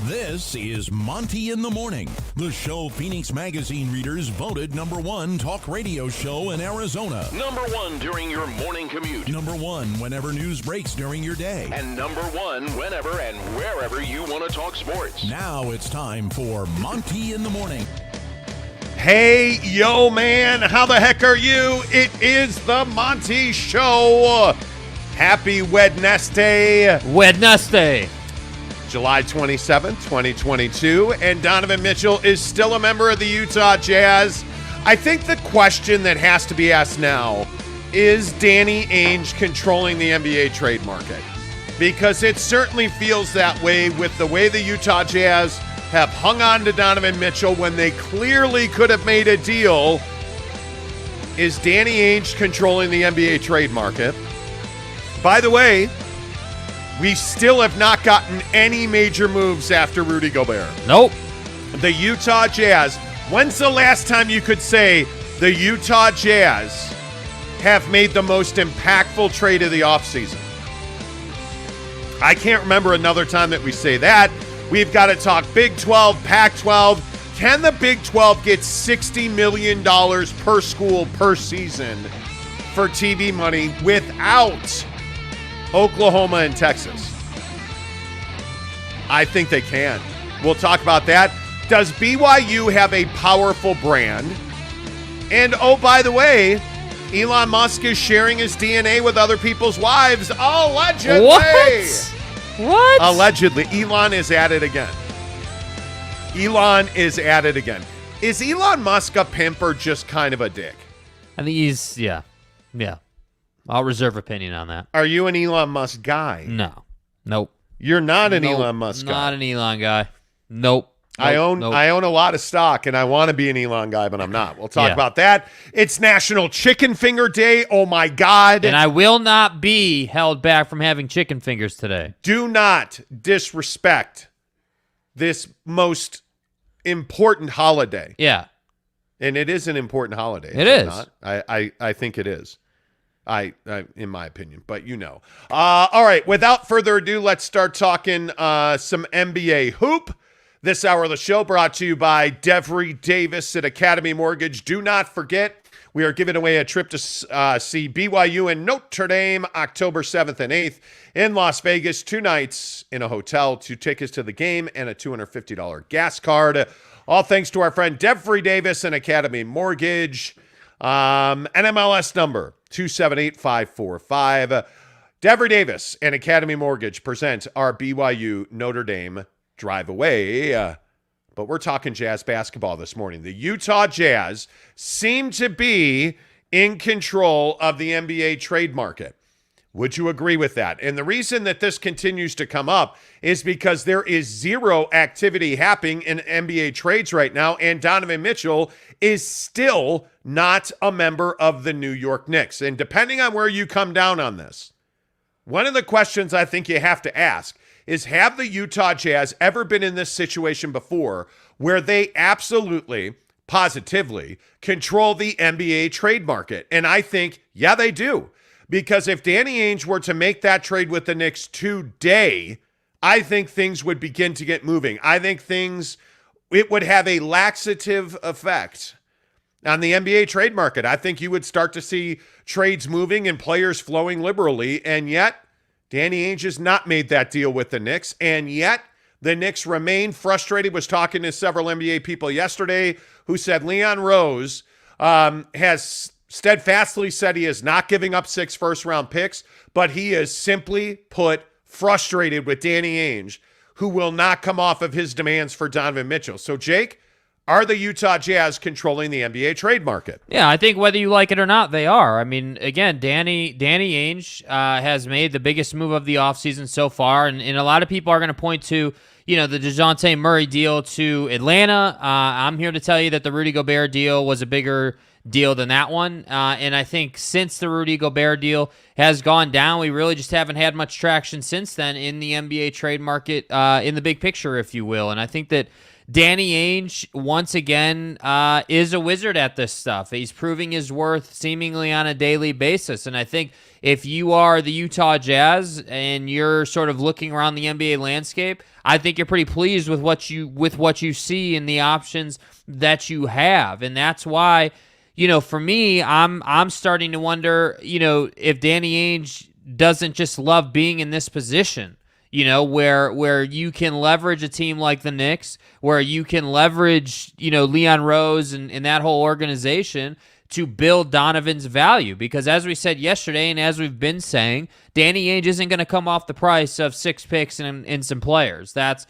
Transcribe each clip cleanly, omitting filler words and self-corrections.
This is Monty in the Morning, the show Phoenix Magazine readers voted #1 talk radio show in Arizona. #1 during your morning commute. #1 whenever news breaks during your day. And #1 whenever and wherever you want to talk sports. Now it's time for Monty in the Morning. Hey, yo, man, how the heck are you? It is the Monty Show. Happy Wednesday. July 27th, 2022, and Donovan Mitchell is still a member of the Utah Jazz. I think the question that has to be asked now is Danny Ainge controlling the NBA trade market? Because it certainly feels that way with the way the Utah Jazz have hung on to Donovan Mitchell when they clearly could have made a deal. Is Danny Ainge controlling the NBA trade market? By the way, we still have not gotten any major moves after Rudy Gobert. Nope. The Utah Jazz. When's the last time you could say the Utah Jazz have made the most impactful trade of the offseason? I can't remember another time that we say that. We've got to talk Big 12, Pac-12. Can the Big 12 get $60 million per school per season for TV money without Oklahoma and Texas? I think they can. We'll talk about that. Does BYU have a powerful brand? And oh, by the way, Elon Musk is sharing his DNA with other people's wives. Allegedly. What? Allegedly. Elon is at it again. Is Elon Musk a pimp or just kind of a dick? I think he's, yeah. I'll reserve opinion on that. Are you an Elon Musk guy? No. Nope. You're not an Elon Musk guy. Not an Elon guy. Nope. I own a lot of stock, and I want to be an Elon guy, but I'm not. We'll talk about that. It's National Chicken Finger Day. Oh, my God. And I will not be held back from having chicken fingers today. Do not disrespect this most important holiday. Yeah. And it is an important holiday. It is. Not? I think it is. I in my opinion, but you know. All right, without further ado, let's start talking some NBA hoop. This hour of the show brought to you by Devry Davis at Academy Mortgage. Do not forget, we are giving away a trip to see BYU and Notre Dame October 7th and 8th in Las Vegas. 2 nights in a hotel, 2 tickets to the game, and a $250 gas card. All thanks to our friend Devry Davis and Academy Mortgage. NMLS number 278545. Devry Davis and Academy Mortgage present our BYU Notre Dame drive away. But we're talking Jazz basketball this morning. The Utah Jazz seem to be in control of the NBA trade market. Would you agree with that? And the reason that this continues to come up is because there is zero activity happening in NBA trades right now, and Donovan Mitchell is still not a member of the New York Knicks. And depending on where you come down on this, one of the questions I think you have to ask is, have the Utah Jazz ever been in this situation before where they absolutely, positively control the NBA trade market? And I think, yeah, they do. Because if Danny Ainge were to make that trade with the Knicks today, I think things would begin to get moving. I think it would have a laxative effect on the NBA trade market. I think you would start to see trades moving and players flowing liberally. And yet, Danny Ainge has not made that deal with the Knicks. And yet, the Knicks remain frustrated. Was talking to several NBA people yesterday who said Leon Rose has steadfastly said he is not giving up 6 first-round picks, but he is simply put frustrated with Danny Ainge, who will not come off of his demands for Donovan Mitchell. So, Jake, are the Utah Jazz controlling the NBA trade market? Yeah, I think whether you like it or not, they are. I mean, again, Danny Ainge has made the biggest move of the offseason so far, and a lot of people are going to point to, the DeJounte Murray deal to Atlanta. I'm here to tell you that the Rudy Gobert deal was a bigger deal than that one. And I think since the Rudy Gobert deal has gone down, we really just haven't had much traction since then in the NBA trade market, in the big picture, if you will. And I think that Danny Ainge, once again, is a wizard at this stuff. He's proving his worth seemingly on a daily basis. And I think if you are the Utah Jazz and you're sort of looking around the NBA landscape, I think you're pretty pleased with what you see in the options that you have. And that's why, for me, I'm starting to wonder, if Danny Ainge doesn't just love being in this position. Where you can leverage a team like the Knicks, where you can leverage, Leon Rose and that whole organization to build Donovan's value. Because as we said yesterday, and as we've been saying, Danny Ainge isn't going to come off the price of 6 picks and some players. That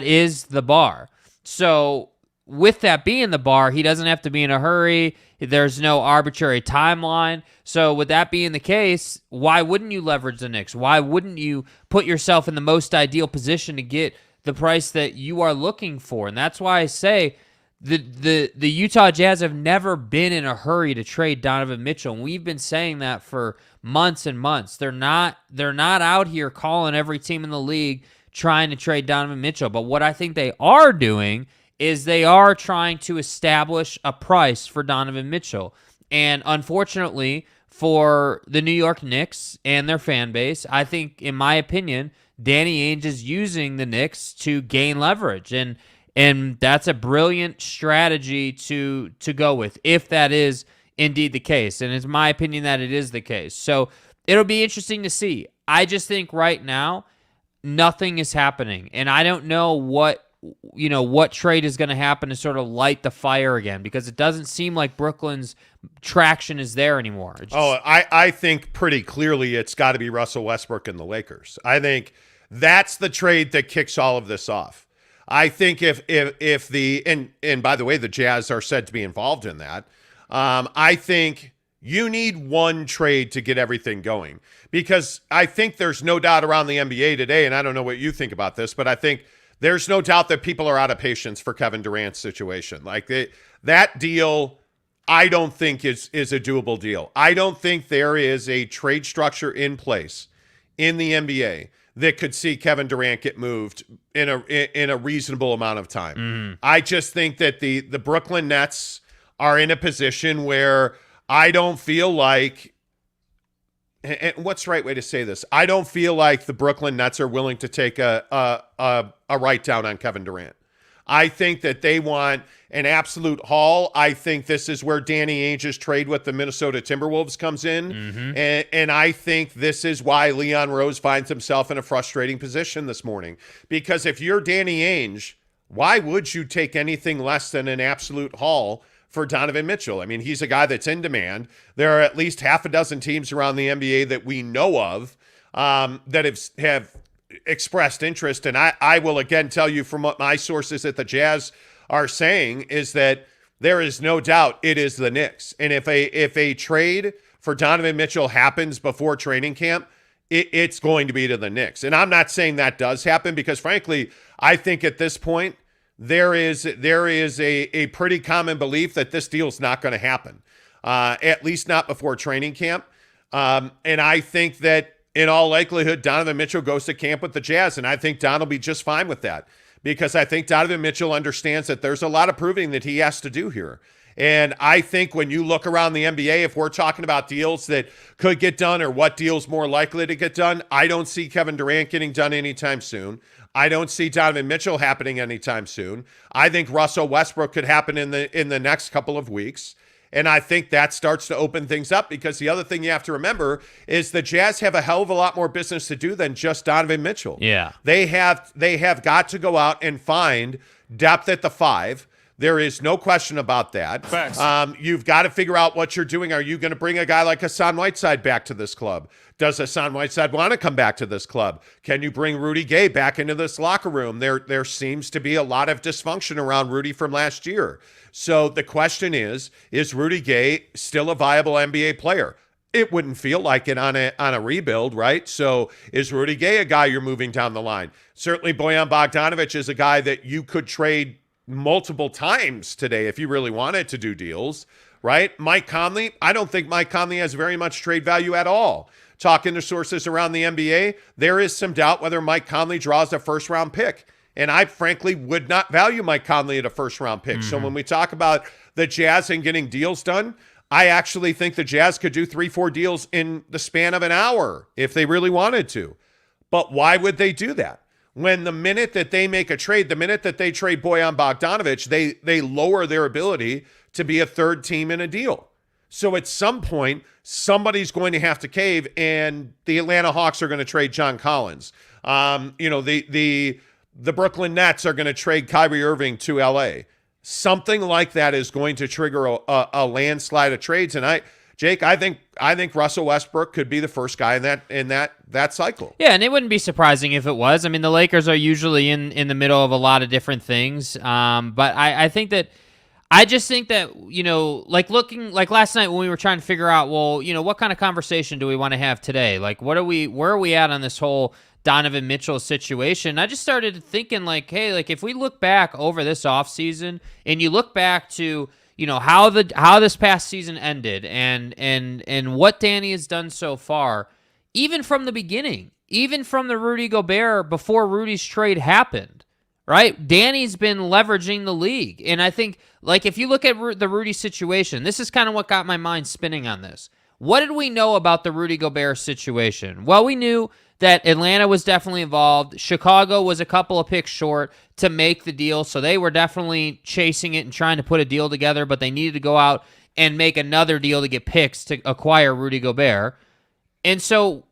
is the bar. So with that being the bar, he doesn't have to be in a hurry. There's no arbitrary timeline. So with that being the case, why wouldn't you leverage the Knicks? Why wouldn't you put yourself in the most ideal position to get the price that you are looking for? And that's why I say the Utah Jazz have never been in a hurry to trade Donovan Mitchell. And we've been saying that for months and months. They're not out here calling every team in the league trying to trade Donovan Mitchell. But what I think they are doing is they are trying to establish a price for Donovan Mitchell. And unfortunately for the New York Knicks and their fan base, I think, in my opinion, Danny Ainge is using the Knicks to gain leverage. And that's a brilliant strategy to go with, if that is indeed the case. And it's my opinion that it is the case. So it'll be interesting to see. I just think right now, nothing is happening. And I don't know what trade is going to happen to sort of light the fire again, because it doesn't seem like Brooklyn's traction is there anymore. I think pretty clearly it's got to be Russell Westbrook and the Lakers. I think that's the trade that kicks all of this off. I think if and by the way, the Jazz are said to be involved in that. I think you need one trade to get everything going, because I think there's no doubt around the NBA today, and I don't know what you think about this, but I think there's no doubt that people are out of patience for Kevin Durant's situation. Like that deal, I don't think is a doable deal. I don't think there is a trade structure in place in the NBA that could see Kevin Durant get moved in a reasonable amount of time. Mm-hmm. I just think that the Brooklyn Nets are in a position where I don't feel like, and what's the right way to say this? I don't feel like the Brooklyn Nets are willing to take a write down on Kevin Durant. I think that they want an absolute haul. I think this is where Danny Ainge's trade with the Minnesota Timberwolves comes in. Mm-hmm. And I think this is why Leon Rose finds himself in a frustrating position this morning. Because if you're Danny Ainge, why would you take anything less than an absolute haul for Donovan Mitchell? I mean, he's a guy that's in demand. There are at least half a dozen teams around the NBA that we know of that have expressed interest. And I will again tell you from what my sources at the Jazz are saying is that there is no doubt it is the Knicks. And if a trade for Donovan Mitchell happens before training camp, it's going to be to the Knicks. And I'm not saying that does happen, because frankly, I think at this point, there is a pretty common belief that this deal is not going to happen, at least not before training camp. And I think that in all likelihood, Donovan Mitchell goes to camp with the Jazz, and I think Don will be just fine with that, because I think Donovan Mitchell understands that there's a lot of proving that he has to do here. And I think when you look around the NBA, if we're talking about deals that could get done or what deal's more likely to get done, I don't see Kevin Durant getting done anytime soon. I don't see Donovan Mitchell happening anytime soon. I think Russell Westbrook could happen in the next couple of weeks. And I think that starts to open things up, because the other thing you have to remember is the Jazz have a hell of a lot more business to do than just Donovan Mitchell. Yeah. They have got to go out and find depth at the 5. There is no question about that. Facts. You've got to figure out what you're doing. Are you going to bring a guy like Hassan Whiteside back to this club? Does Hassan Whiteside want to come back to this club? Can you bring Rudy Gay back into this locker room? There seems to be a lot of dysfunction around Rudy from last year. So the question is Rudy Gay still a viable NBA player? It wouldn't feel like it on a rebuild, right? So is Rudy Gay a guy you're moving down the line? Certainly Bojan Bogdanovic is a guy that you could trade multiple times today if you really wanted to do deals. right? Mike Conley, I don't think Mike Conley has very much trade value at all. Talking to sources around the NBA, there is some doubt whether Mike Conley draws a first-round pick. And I frankly would not value Mike Conley at a first-round pick. So when we talk about the Jazz and getting deals done, I actually think the Jazz could do 3-4 deals in the span of an hour if they really wanted to. But why would they do that? When the minute that they make a trade, the minute that they trade Bojan Bogdanovic, they lower their ability to be a third team in a deal. So at some point, somebody's going to have to cave, and the Atlanta Hawks are going to trade John Collins. The Brooklyn Nets are going to trade Kyrie Irving to LA. Something like that is going to trigger a landslide of trades. And Jake, I think Russell Westbrook could be the first guy in that cycle. Yeah, and it wouldn't be surprising if it was. I mean, the Lakers are usually in the middle of a lot of different things. But I just think that, like last night when we were trying to figure out, well, what kind of conversation do we want to have today? Like, where are we at on this whole Donovan Mitchell situation? I just started thinking if we look back over this offseason and you look back to, how this past season ended and what Danny has done so far, even from the beginning, even from the Rudy Gobert before Rudy's trade happened, right? Danny's been leveraging the league. And I think, if you look at the Rudy situation, this is kind of what got my mind spinning on this. What did we know about the Rudy Gobert situation? Well, we knew that Atlanta was definitely involved. Chicago was a couple of picks short to make the deal, so they were definitely chasing it and trying to put a deal together, but they needed to go out and make another deal to get picks to acquire Rudy Gobert. And so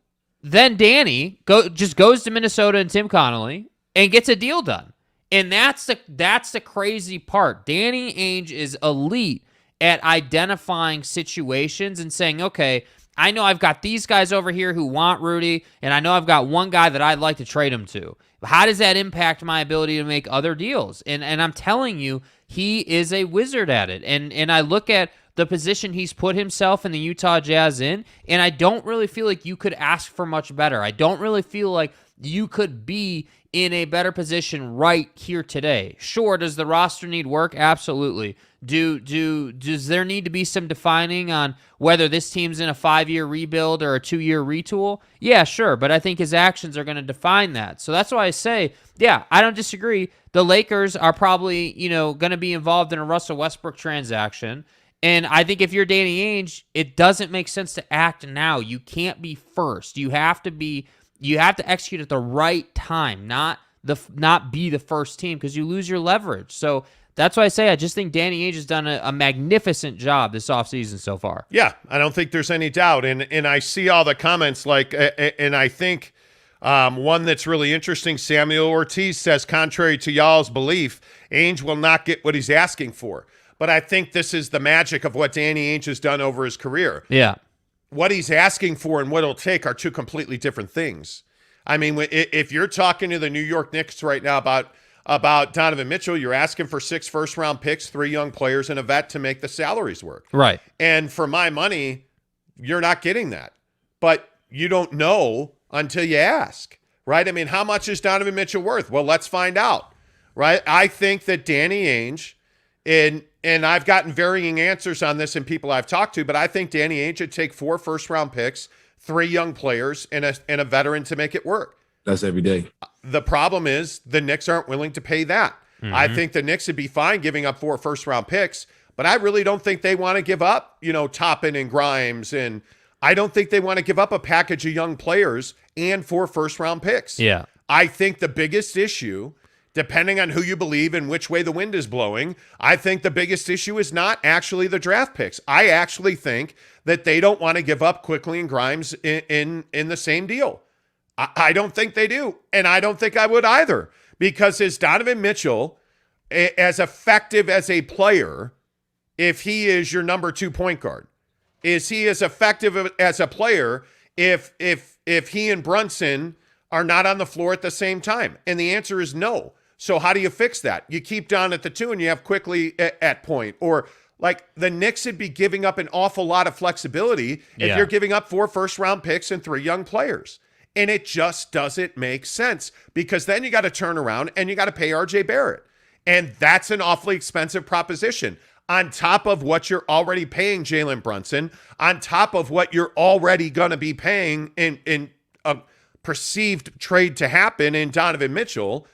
then Danny just goes to Minnesota and Tim Connolly and gets a deal done. And that's the crazy part. Danny Ainge is elite at identifying situations and saying, okay, I know I've got these guys over here who want Rudy, and I know I've got one guy that I'd like to trade him to. How does that impact my ability to make other deals? And I'm telling you, he is a wizard at it. And I look at the position he's put himself and the Utah Jazz in, and I don't really feel like you could ask for much better. I don't really feel like you could be in a better position right here today. Sure, does the roster need work? Absolutely. Does there need to be some defining on whether this team's in a 5-year rebuild or a 2-year retool? Yeah, sure, but I think his actions are going to define that. So that's why I say, yeah, I don't disagree. The Lakers are probably, going to be involved in a Russell Westbrook transaction. And I think if you're Danny Ainge, it doesn't make sense to act now. You can't be first. You have to execute at the right time, not be the first team, because you lose your leverage. So that's why I say I just think Danny Ainge has done a magnificent job this offseason so far. Yeah, I don't think there's any doubt. And I see all the comments and I think one that's really interesting, Samuel Ortiz says, contrary to y'all's belief, Ainge will not get what he's asking for. But I think this is the magic of what Danny Ainge has done over his career. Yeah. What he's asking for and what it'll take are two completely different things. I mean, if you're talking to the New York Knicks right now about Donovan Mitchell, you're asking for 6 first-round picks, 3 young players, and a vet to make the salaries work. Right. And for my money, you're not getting that. But you don't know until you ask, right? I mean, how much is Donovan Mitchell worth? Well, let's find out, right? I think that Danny Ainge, and I've gotten varying answers on this in people I've talked to, but I think Danny Ainge would take 4 first-round picks, 3 young players, and a veteran to make it work. That's every day. The problem is the Knicks aren't willing to pay that. Mm-hmm. I think the Knicks would be fine giving up 4 first-round picks, but I really don't think they want to give up, Toppin and Grimes, and I don't think they want to give up a package of young players and 4 first-round picks. Yeah. I think the biggest issue, depending on who you believe and which way the wind is blowing, I think the biggest issue is not actually the draft picks. I actually think that they don't want to give up Quickly and Grimes in the same deal. I don't think they do, and I don't think I would either, because is Donovan Mitchell as effective as a player if he is your number 2 point guard? Is he as effective as a player if he and Brunson are not on the floor at the same time? And the answer is no. So how do you fix that? You keep Don at the 2 and you have Quickly at point. Or the Knicks would be giving up an awful lot of flexibility if you're giving up 4 first-round picks and 3 young players. And it just doesn't make sense, because then you got to turn around and you got to pay RJ Barrett. And that's an awfully expensive proposition. on top of what you're already paying Jalen Brunson, on top of what you're already going to be paying in a perceived trade to happen in Donovan Mitchell,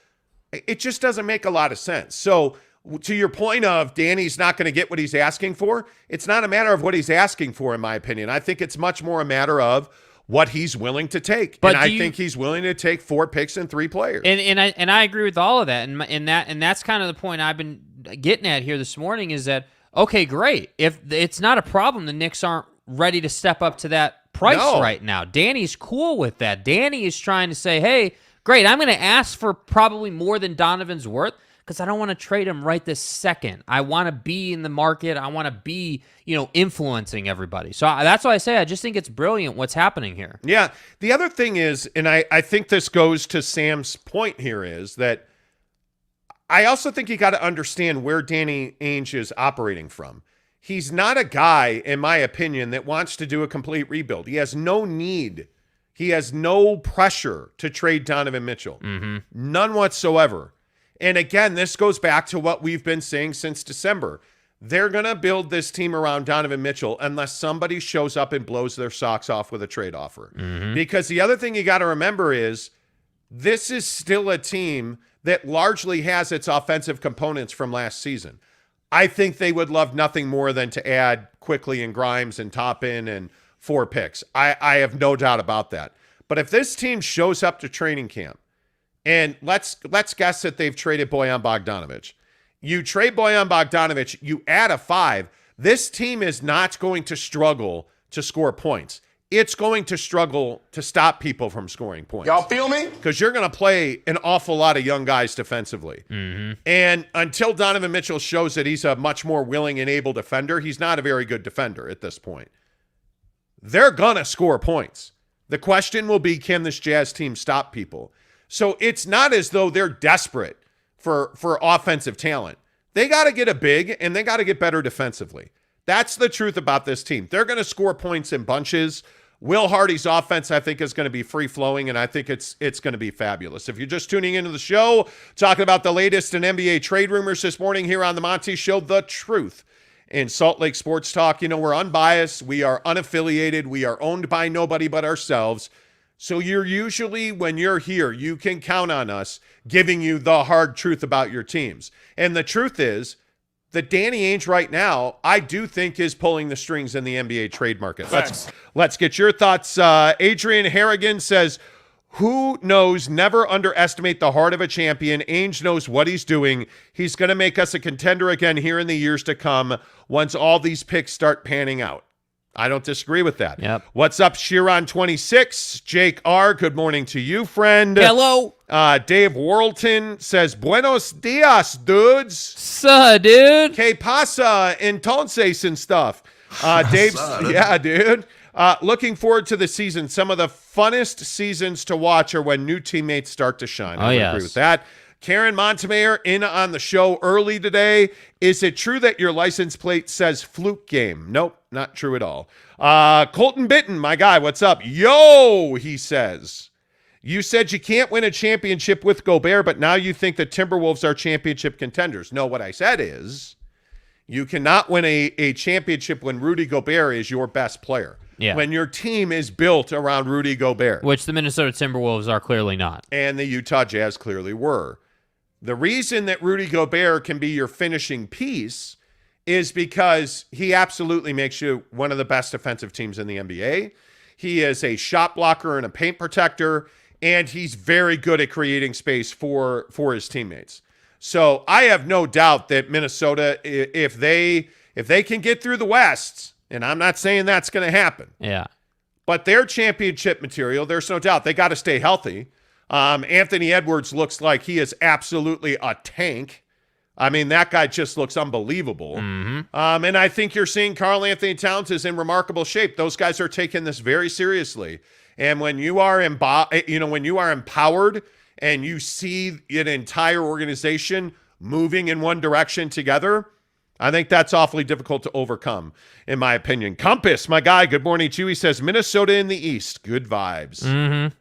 it just doesn't make a lot of sense. So to your point of Danny's not going to get what he's asking for, it's not a matter of what he's asking for, in my opinion. I think it's much more a matter of what he's willing to take. But I think he's willing to take 4 picks and 3 players. And I agree with all of that. And that's kind of the point I've been getting at here this morning is that, okay, great. If it's not a problem, the Knicks aren't ready to step up to that price right now. Danny's cool with that. Danny is trying to say, hey, great, I'm going to ask for probably more than Donovan's worth because I don't want to trade him right this second. I want to be in the market. I want to be, influencing everybody. So that's why I say I just think it's brilliant what's happening here. Yeah. The other thing is, and I think this goes to Sam's point here, is that I also think you got to understand where Danny Ainge is operating from. He's not a guy, in my opinion, that wants to do a complete rebuild. He has no need. He has no pressure to trade Donovan Mitchell. None whatsoever. And again, this goes back to what we've been saying since December. They're going to build this team around Donovan Mitchell unless somebody shows up and blows their socks off with a trade offer. Because the other thing you got to remember is this is still a team that largely has its offensive components from last season. I think they would love nothing more than to add Quickly and Grimes and Toppin and 4 picks. I have no doubt about that. But if this team shows up to training camp, and let's guess that they've traded Bojan Bogdanovic. You trade Bojan Bogdanovic, you add a 5. This team is not going to struggle to score points. It's going to struggle to stop people from scoring points. Y'all feel me? Because you're going to play an awful lot of young guys defensively. And until Donovan Mitchell shows that he's a much more willing and able defender, he's not a very good defender at this point. They're going to score points. The question will be, can this Jazz team stop people? So it's not as though they're desperate for offensive talent. They got to get a big, and they got to get better defensively. That's the truth about this team. They're going to score points in bunches. Will Hardy's offense, I think, is going to be free-flowing, and I think it's going to be fabulous. If you're just tuning into the show, talking about the latest in NBA trade rumors this morning here on the Monty Show, The Truth in Salt Lake Sports Talk. We're unbiased. We are unaffiliated. We are owned by nobody but ourselves. So you're usually, when you're here, you can count on us giving you the hard truth about your teams. And the truth is that Danny Ainge right now, I do think, is pulling the strings in the NBA trade market. Let's get your thoughts. Adrian Harrigan says, who knows, never underestimate the heart of a champion. Ainge knows what he's doing. He's going to make us a contender again here in the years to come once all these picks start panning out. I don't disagree with that. Yep. What's up, Shiron26? Jake R., good morning to you, friend. Hello. Dave Worlton says, buenos dias, dudes. Suh, dude. Que pasa, entonces, and stuff. Dave, yeah, dude. Looking forward to the season. Some of the funnest seasons to watch are when new teammates start to shine. I agree with that. Karen Montemayor in on the show early today. Is it true that your license plate says fluke game? Nope, not true at all. Colton Bitten, my guy, what's up? Yo, he says. You said you can't win a championship with Gobert, but now you think the Timberwolves are championship contenders. No, what I said is you cannot win a championship when Rudy Gobert is your best player. Yeah. When your team is built around Rudy Gobert. Which the Minnesota Timberwolves are clearly not. And the Utah Jazz clearly were. The reason that Rudy Gobert can be your finishing piece is because he absolutely makes you one of the best defensive teams in the NBA. He is a shot blocker and a paint protector, and he's very good at creating space for his teammates. So I have no doubt that Minnesota, if they can get through the West, and I'm not saying that's going to happen. Yeah. But they're championship material. There's no doubt. They got to stay healthy. Anthony Edwards looks like he is absolutely a tank. I mean, that guy just looks unbelievable. And I think you're seeing Karl Anthony Towns is in remarkable shape. Those guys are taking this very seriously. And when you are when you are empowered and you see an entire organization moving in one direction together, I think that's awfully difficult to overcome, in my opinion. Compass, my guy, good morning to you. He says, Minnesota in the East, good vibes.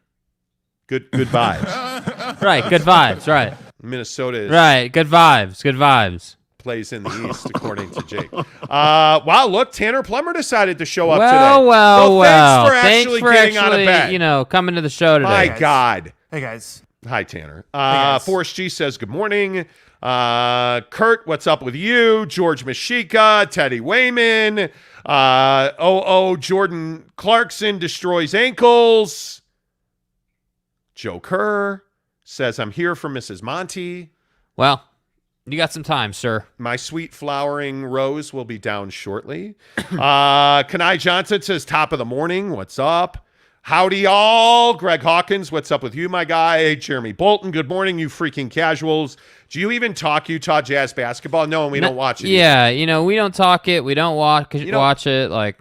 Good vibes. Right, good vibes, right. Minnesota is right, good vibes. plays in the East, according to Jake. Wow, look, Tanner Plummer decided to show up today. Well. Thanks for getting out of bed. Coming to the show today. My God. Hey, guys. Hi, Tanner. guys. Forrest G says, good morning. Kurt, what's up with you? George Mashika, Teddy Wayman. Jordan Clarkson destroys ankles. Joe Kerr says, I'm here for Mrs. Monty. Well, you got some time, sir. My sweet flowering rose will be down shortly. Kanai Johnson says, top of the morning. What's up? Howdy, y'all. Greg Hawkins, what's up with you, my guy? Jeremy Bolton, good morning, you freaking casuals. Do you even talk Utah Jazz basketball? No, and we don't watch it. Yeah, we don't talk it. We don't watch it. Like,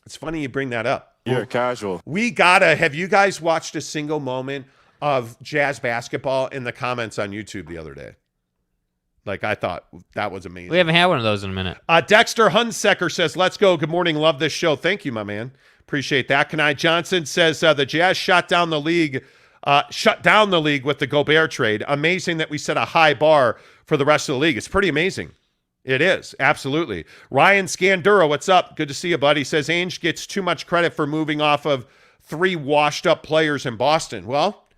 it's funny you bring that up. You're a casual. Have you guys watched a single moment of Jazz basketball in the comments on YouTube the other day? Like, I thought that was amazing. We haven't had one of those in a minute. Dexter Hunsecker says, let's go. Good morning. Love this show. Thank you, my man. Appreciate that. Kanai Johnson says the Jazz shut down the league with the Gobert trade. Amazing that we set a high bar for the rest of the league. It's pretty amazing. It is. Absolutely. Ryan Scandura, what's up? Good to see you, buddy. Says Ainge gets too much credit for moving off of 3 washed up players in Boston. Well,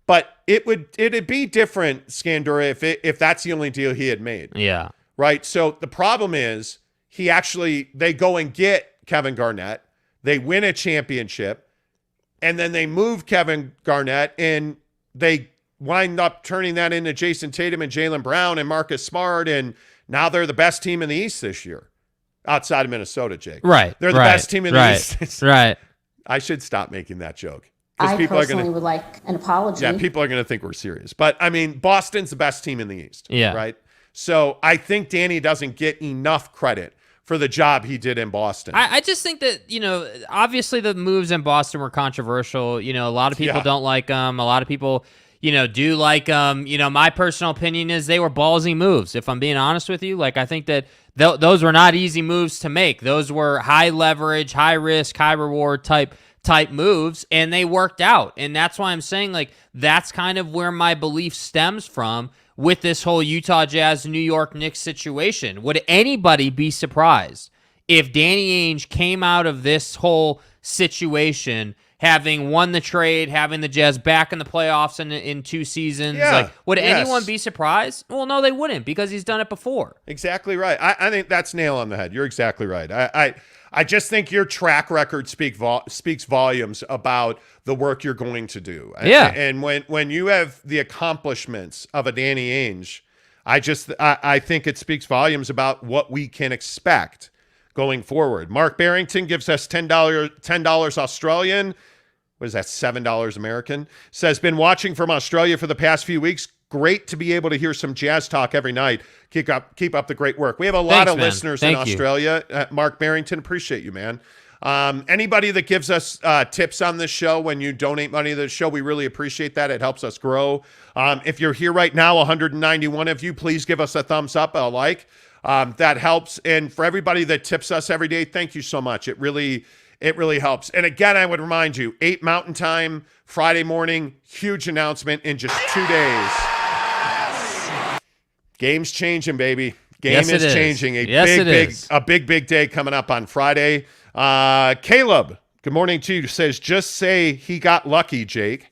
but it'd be different, Scandura, if that's the only deal he had made. Yeah. Right. So the problem is they go and get Kevin Garnett. They win a championship, and then they move Kevin Garnett, and they wind up turning that into Jason Tatum and Jaylen Brown and Marcus Smart, and now they're the best team in the East this year, outside of Minnesota, Jake. Right. They're the best team in the East. Right. I should stop making that joke. I personally would like an apology. Yeah, people are going to think we're serious. But, I mean, Boston's the best team in the East. Yeah. Right? So I think Danny doesn't get enough credit for the job he did in Boston. I just think that, obviously the moves in Boston were controversial. A lot of people don't like them. A lot of people, do like them. My personal opinion is they were ballsy moves, if I'm being honest with you. Like, I think that those were not easy moves to make. Those were high leverage, high risk, high reward type moves, and they worked out. And that's why I'm saying, like, that's kind of where my belief stems from with this whole Utah Jazz, New York Knicks situation. Would anybody be surprised if Danny Ainge came out of this whole situation having won the trade, having the Jazz back in the playoffs in 2 seasons? Yeah, would anyone be surprised? Well, no, they wouldn't, because he's done it before. Exactly right. I think that's nail on the head. You're exactly right. I just think your track record speaks volumes about the work you're going to do. Yeah. And when you have the accomplishments of a Danny Ainge, I think it speaks volumes about what we can expect going forward. Mark Barrington gives us $10 Australian. What is that, $7 American? Says, been watching from Australia for the past few weeks. Great to be able to hear some Jazz talk every night. Keep up the great work. We have a lot of listeners in Australia. Mark Barrington, appreciate you, man. Anybody that gives us tips on this show when you donate money to the show, we really appreciate that. It helps us grow. If you're here right now, 191 of you, please give us a thumbs up, a like. That helps. And for everybody that tips us every day, thank you so much. It really helps. And again, I would remind you, 8 Mountain Time, Friday morning, huge announcement in just 2 days. Game's changing, baby. Game is changing. A big day coming up on Friday. Caleb, good morning to you. Says, just say he got lucky, Jake.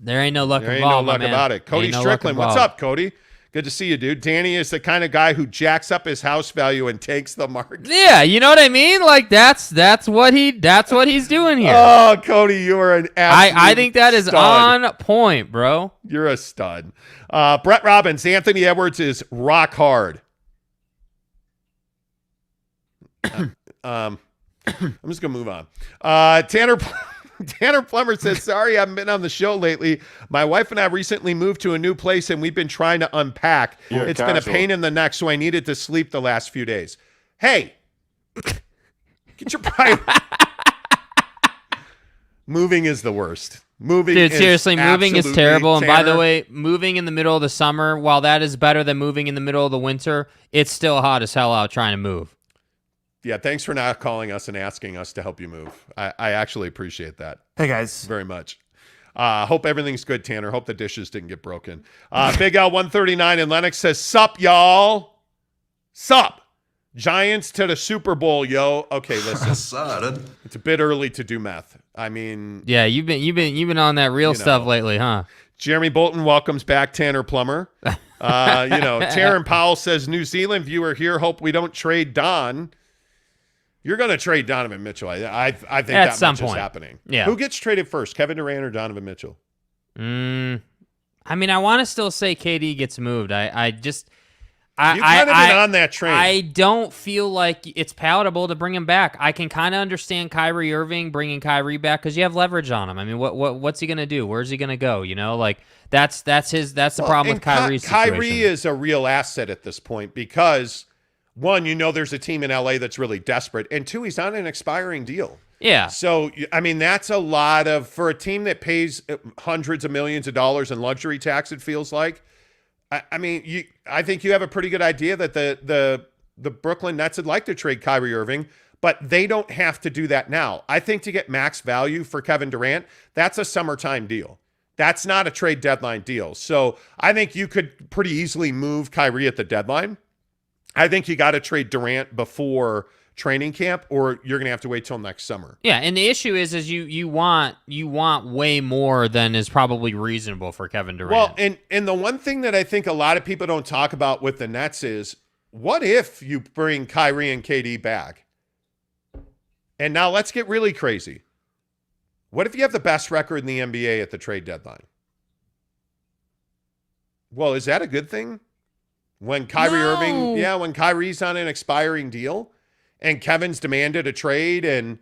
There ain't no luck involved. There ain't no luck about it. Cody Strickland, what's up, Cody? Good to see you, dude. Danny is the kind of guy who jacks up his house value and takes the market. Yeah, you know what I mean? Like, that's what he's doing here. Oh, Cody, you are an absolute I think that is stud. On point, bro. You're a stud. Brett Robbins, Anthony Edwards is rock hard. I'm just going to move on. Tanner Plummer says, sorry, I haven't been on the show lately. My wife and I recently moved to a new place, and we've been trying to unpack. It's been a pain in the neck, so I needed to sleep the last few days. Hey, get your pride. Moving is the worst. Moving is terrible. And by the Tanner, way, moving in the middle of the summer, while that is better than moving in the middle of the winter, it's still hot as hell out trying to move. Yeah, thanks for not calling us and asking us to help you move. I actually appreciate that. Hey, guys. Very much. Hope everything's good, Tanner. Hope the dishes didn't get broken. Big L 139 in Lennox says, sup, y'all. Sup? Giants to the Super Bowl, yo. Okay, listen. It's a bit early to do math. I mean, yeah, you've been on that real stuff lately, huh? Jeremy Bolton welcomes back Tanner Plummer. Taryn Powell says, New Zealand viewer here, hope we don't trade Don. You're going to trade Donovan Mitchell. I think at that some much point is happening. Yeah. Who gets traded first, Kevin Durant or Donovan Mitchell? I mean, I want to still say KD gets moved. You've kind of been on that train. I don't feel like it's palatable to bring him back. I can kind of understand Kyrie Irving bringing Kyrie back because you have leverage on him. I mean, what's he going to do? Where's he going to go? That's the problem with Kyrie's situation. Kyrie is a real asset at this point because, one, there's a team in LA that's really desperate, and two, he's on an expiring deal. Yeah. So, I mean, that's a lot for a team that pays hundreds of millions of dollars in luxury tax, it feels like. I mean, I think you have a pretty good idea that the Brooklyn Nets would like to trade Kyrie Irving, but they don't have to do that now. I think to get max value for Kevin Durant, that's a summertime deal. That's not a trade deadline deal. So I think you could pretty easily move Kyrie at the deadline. I think you got to trade Durant before training camp, or you're going to have to wait till next summer. Yeah, and the issue is you want way more than is probably reasonable for Kevin Durant. Well, and the one thing that I think a lot of people don't talk about with the Nets is, what if you bring Kyrie and KD back? And now let's get really crazy. What if you have the best record in the NBA at the trade deadline? Well, is that a good thing? When when Kyrie's on an expiring deal and Kevin's demanded a trade, and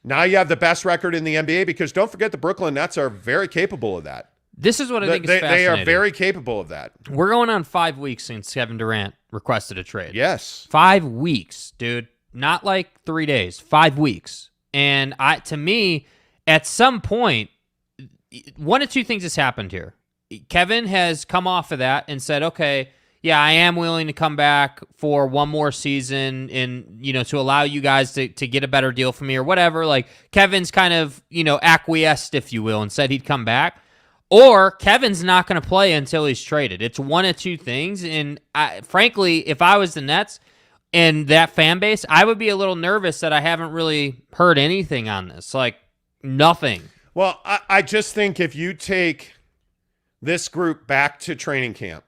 now you have the best record in the NBA, because don't forget the Brooklyn Nets are very capable of that. This is what I think is fascinating. They are very capable of that. We're going on 5 weeks since Kevin Durant requested a trade. Yes. 5 weeks, dude. Not like 3 days. 5 weeks. And to me, at some point, one of two things has happened here. Kevin has come off of that and said, okay, yeah, I am willing to come back for one more season and, to allow you guys to get a better deal from me or whatever. Like, Kevin's kind of, acquiesced, if you will, and said he'd come back. Or Kevin's not going to play until he's traded. It's one of two things. And frankly, if I was the Nets and that fan base, I would be a little nervous that I haven't really heard anything on this. Like, nothing. Well, I just think if you take this group back to training camp,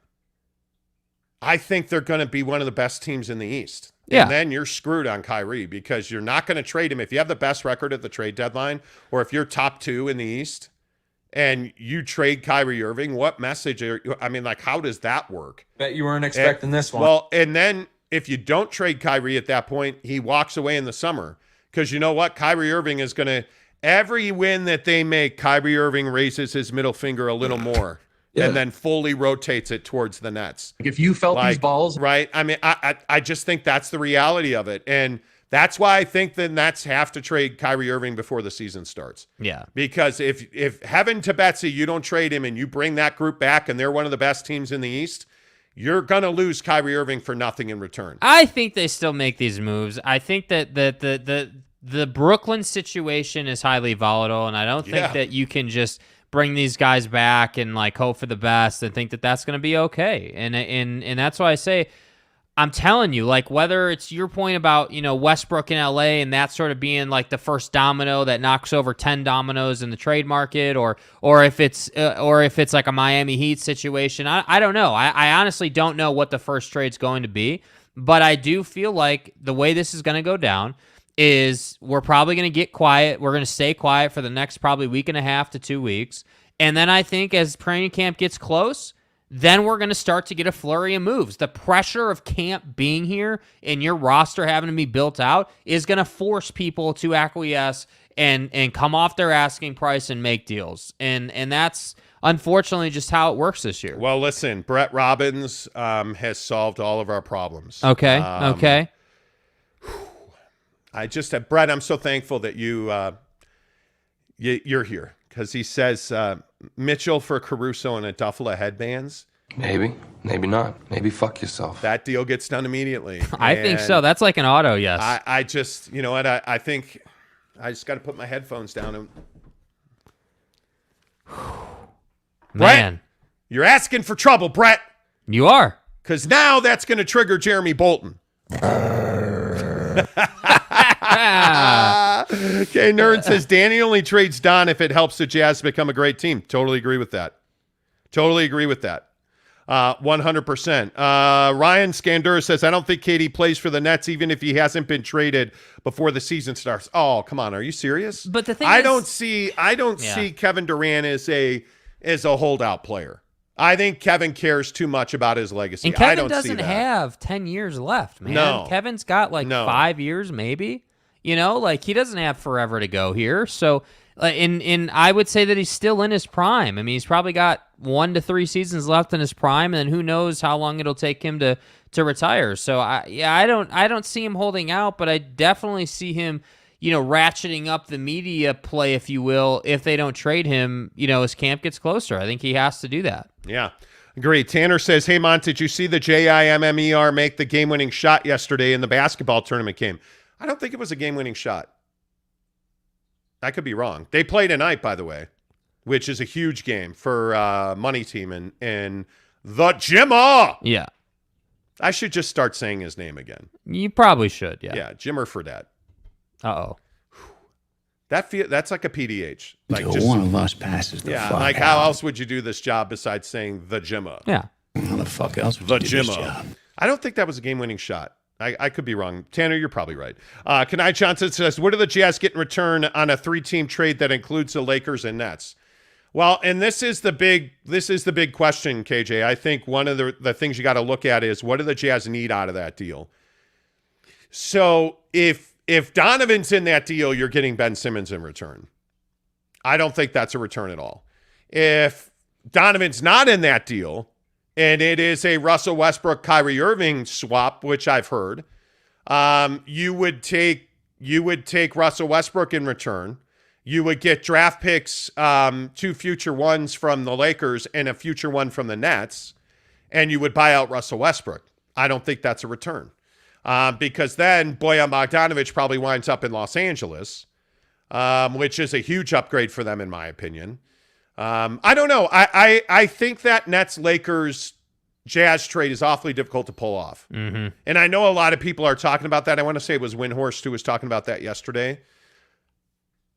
I think they're going to be one of the best teams in the East. Yeah. And then you're screwed on Kyrie, because you're not going to trade him. If you have the best record at the trade deadline, or if you're top 2 in the East and you trade Kyrie Irving, what message how does that work? Bet you weren't expecting this one. Well, and then if you don't trade Kyrie at that point, he walks away in the summer, because you know what? Kyrie Irving is going to, every win that they make, Kyrie Irving raises his middle finger a little more. Yeah. And then fully rotates it towards the Nets. If you felt these balls. Right. I mean, I just think that's the reality of it. And that's why I think the Nets have to trade Kyrie Irving before the season starts. Yeah. Because if heaven to Betsy, you don't trade him and you bring that group back and they're one of the best teams in the East, you're going to lose Kyrie Irving for nothing in return. I think they still make these moves. I think that the Brooklyn situation is highly volatile, and I don't think that you can just bring these guys back and hope for the best and think that that's going to be okay. And that's why I say, I'm telling you, whether it's your point about, Westbrook in LA and that sort of being the first domino that knocks over 10 dominoes in the trade market, or if it's like a Miami Heat situation, I don't know. I honestly don't know what the first trade's going to be, but I do feel like the way this is going to go down is we're probably going to get quiet. We're going to stay quiet for the next probably week and a half to 2 weeks. And then I think as training camp gets close, then we're going to start to get a flurry of moves. The pressure of camp being here and your roster having to be built out is going to force people to acquiesce and come off their asking price and make deals. And that's unfortunately just how it works this year. Well, listen, Brett Robbins has solved all of our problems. Okay. Okay. Brett, I'm so thankful that you're here, because he says Mitchell for Caruso and a duffel of headbands. Maybe not. Maybe fuck yourself. That deal gets done immediately. I think so. That's like an auto, yes. I just, you know what? I think I just got to put my headphones down. And Man. Brett, you're asking for trouble, Brett. You are. Because now that's going to trigger Jeremy Bolton. Okay, Nerd says Danny only trades Don if it helps the Jazz become a great team. Totally agree with that. 100%. Ryan Scandura says, I don't think KD plays for the Nets even if he hasn't been traded before the season starts. Oh, come on. Are you serious? But the thing I is, don't see Kevin Durant as a holdout player. I think Kevin cares too much about his legacy. And Kevin I don't doesn't see that. have 10 years left, man. No. Kevin's got 5 years maybe. He doesn't have forever to go here. So, I would say that he's still in his prime. I mean, he's probably got 1 to 3 seasons left in his prime, and who knows how long it'll take him to retire. So, I don't see him holding out, but I definitely see him, ratcheting up the media play, if you will, if they don't trade him, as camp gets closer. I think he has to do that. Yeah. Agreed. Tanner says, hey, Mont, did you see the JIMMER make the game-winning shot yesterday in the basketball tournament game? I don't think it was a game-winning shot. I could be wrong. They play tonight, by the way, which is a huge game for Money Team and the Jimmer. Yeah. I should just start saying his name again. You probably should, yeah. Yeah, Jimmer Fredette. Uh-oh. That's like a PDH. One of us passes the fuck out. How else would you do this job besides saying the Jimmer? Yeah. How the fuck else would the you do this Jimmer. job? I don't think that was a game-winning shot. I could be wrong. Tanner, you're probably right. Kanai Johnson says, what do the Jazz get in return on a 3-team trade that includes the Lakers and Nets? Well, and this is the big question, KJ. I think one of the things you got to look at is what do the Jazz need out of that deal? So if Donovan's in that deal, you're getting Ben Simmons in return. I don't think that's a return at all. If Donovan's not in that deal, and it is a Russell Westbrook, Kyrie Irving swap, which I've heard, you would take Russell Westbrook in return. You would get draft picks, 2 future ones from the Lakers and a future one from the Nets, and you would buy out Russell Westbrook. I don't think that's a return. Because then Bojan Bogdanovic probably winds up in Los Angeles, which is a huge upgrade for them, in my opinion. I don't know. I think that Nets-Lakers Jazz trade is awfully difficult to pull off. Mm-hmm. And I know a lot of people are talking about that. I want to say it was Windhorst who was talking about that yesterday.